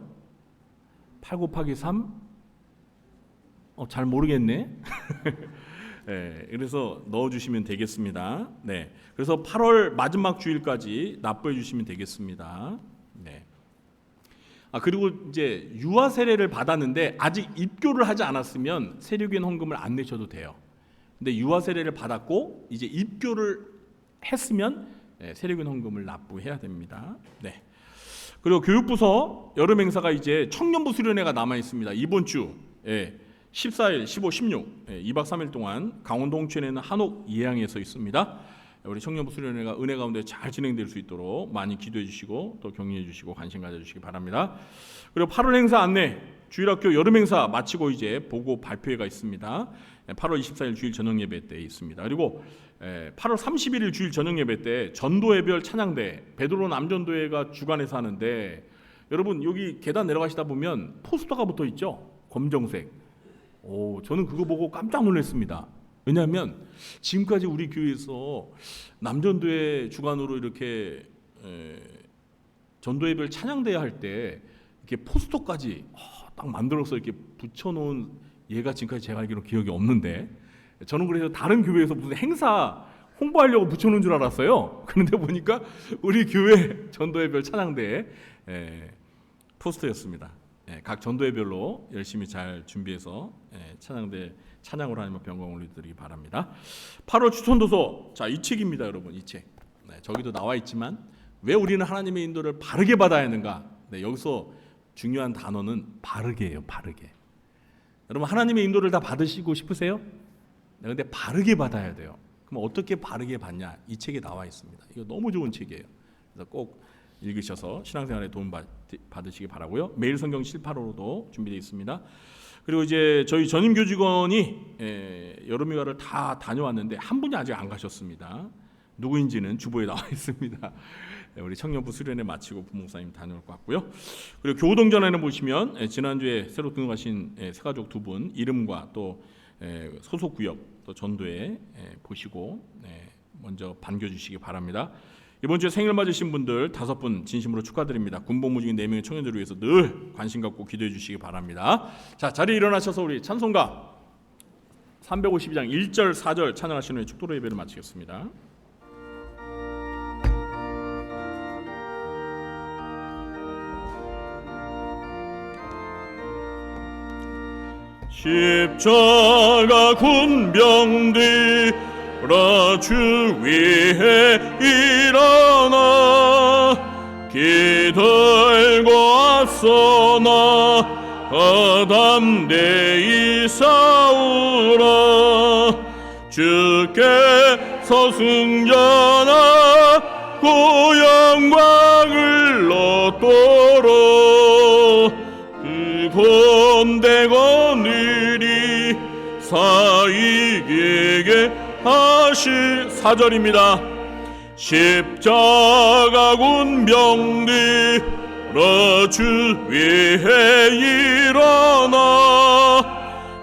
8 곱하기 3? 잘 모르겠네. 그래서 넣어주시면 되겠습니다. 네, 그래서 8월 마지막 주일까지 납부해 주시면 되겠습니다. 네. 그리고 이제 유아 세례를 받았는데 아직 입교를 하지 않았으면 세력유인 헌금을 안 내셔도 돼요. 근데 유아 세례를 받았고 이제 입교를 했으면 세력유인 헌금을 납부해야 됩니다. 네. 그리고 교육부서 여름 행사가 이제 청년부 수련회가 남아 있습니다. 이번 주 14일, 15, 16 2박 3일 동안 강원도 홍천에 있는 한옥 예양에서 있습니다. 우리 청년부 수련회가 은혜 가운데 잘 진행될 수 있도록 많이 기도해 주시고 또 격려해 주시고 관심 가져주시기 바랍니다. 그리고 8월 행사 안내, 주일학교 여름 행사 마치고 이제 보고 발표회가 있습니다. 8월 24일 주일 저녁 예배 때 있습니다. 그리고 8월 31일 주일 저녁 예배 때 전도회별 찬양대 베드로 남전도회가 주관해서 하는데, 여러분 여기 계단 내려가시다 보면 포스터가 붙어 있죠. 검정색. 저는 그거 보고 깜짝 놀랐습니다. 왜냐하면 지금까지 우리 교회에서 남전도회 주관으로 이렇게 전도회별 찬양대회 할 때 이렇게 포스터까지 딱 만들어서 이렇게 붙여놓은 예가 지금까지 제가 알기로 기억이 없는데, 저는 그래서 다른 교회에서 무슨 행사 홍보하려고 붙여놓은 줄 알았어요. 그런데 보니까 우리 교회 전도회별 찬양대회 포스터였습니다. 각 전도회별로 열심히 잘 준비해서 찬양대 찬양으로 하나님의 영광을 올려드리기 바랍니다. 8월 추천도서, 자, 이 책입니다, 여러분. 이 책. 저기도 나와 있지만 왜 우리는 하나님의 인도를 바르게 받아야 하는가? 여기서 중요한 단어는 바르게예요. 바르게. 여러분 하나님의 인도를 다 받으시고 싶으세요? 근데 바르게 받아야 돼요. 그럼 어떻게 바르게 받냐? 이 책에 나와 있습니다. 이거 너무 좋은 책이에요. 그래서 꼭 읽으셔서 신앙생활에 도움 받으시기 바라고요. 매일 성경 실파로도 준비되어 있습니다. 그리고 이제 저희 전임 교직원이 여름휴가를 다 다녀왔는데 한 분이 아직 안 가셨습니다. 누구인지는 주보에 나와 있습니다. 우리 청년부 수련회 마치고 부목사님 다녀올 것 같고요. 그리고 교우동전에는 보시면 지난주에 새로 등록하신 새가족 2분 이름과 또 소속 구역 또 전도에 보시고 먼저 반겨주시기 바랍니다. 이번 주에 생일 맞으신 분들 5분 진심으로 축하드립니다. 군복무 중인 4명의 청년들을 위해서 늘 관심 갖고 기도해 주시기 바랍니다. 자, 자리에 일어나셔서 우리 찬송가 352장 1절 4절 찬양하시는 후에 축도로 예배를 마치겠습니다. 십자가 군병들아 주 위에 일어나 기들고 앞서나 담대히 싸우라 주께서 승전하고 영광을 얻도록 건대고 느리 사이게게 하실 4절입니다. 십자가 군병들아 주 위에 일어나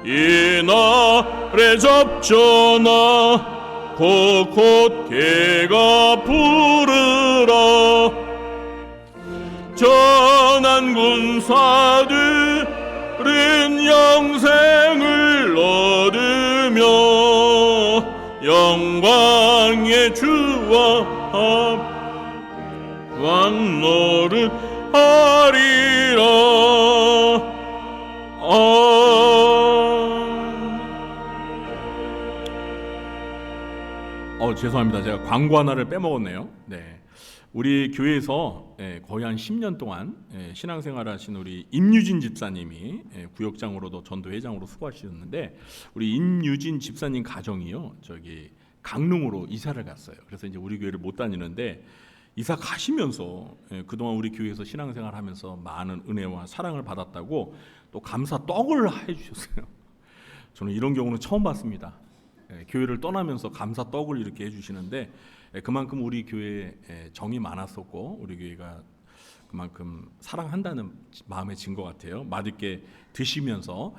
이날에 접전하 곳곳 개가 부르라 전한 군사들은 영생을 얻으며 영광의 주와 왕노를 하리라. 죄송합니다. 제가 광고 하나를 빼먹었네요. 네, 우리 교회에서 거의 한 10년 동안 신앙생활을 하신 우리 임유진 집사님이 구역장으로도 전도회장으로 수고하셨는데, 우리 임유진 집사님 가정이요, 저기 강릉으로 이사를 갔어요. 그래서 이제 우리 교회를 못 다니는데, 이사 가시면서 그동안 우리 교회에서 신앙생활하면서 많은 은혜와 사랑을 받았다고 또 감사 떡을 해주셨어요. 저는 이런 경우는 처음 봤습니다. 교회를 떠나면서 감사 떡을 이렇게 해주시는데, 그만큼 우리 교회에 정이 많았었고 우리 교회가 그만큼 사랑한다는 마음의 증거 같아요. 맛있게 드시면서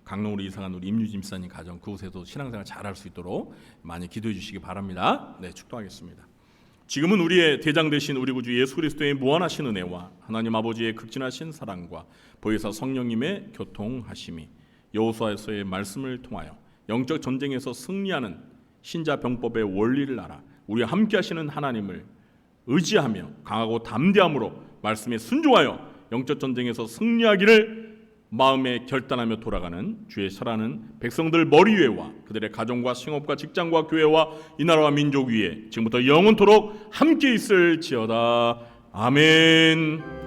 강릉으로 이사간 우리 임유진 집사님 가정, 그곳에도 신앙생활 잘할 수 있도록 많이 기도해 주시기 바랍니다. 네, 축도하겠습니다. 지금은 우리의 대장 되신 우리 구주 예수 그리스도의 무한하신 은혜와 하나님 아버지의 극진하신 사랑과 보혜사 성령님의 교통하심이 여호수아서의 말씀을 통하여 영적 전쟁에서 승리하는 신자병법의 원리를 알아 우리 함께 하시는 하나님을 의지하며 강하고 담대함으로 말씀에 순종하여 영적 전쟁에서 승리하기를 마음에 결단하며 돌아가는 주의 사랑하는 백성들 머리 위에와 그들의 가정과 생업과 직장과 교회와 이 나라와 민족 위에 지금부터 영원토록 함께 있을지어다. 아멘.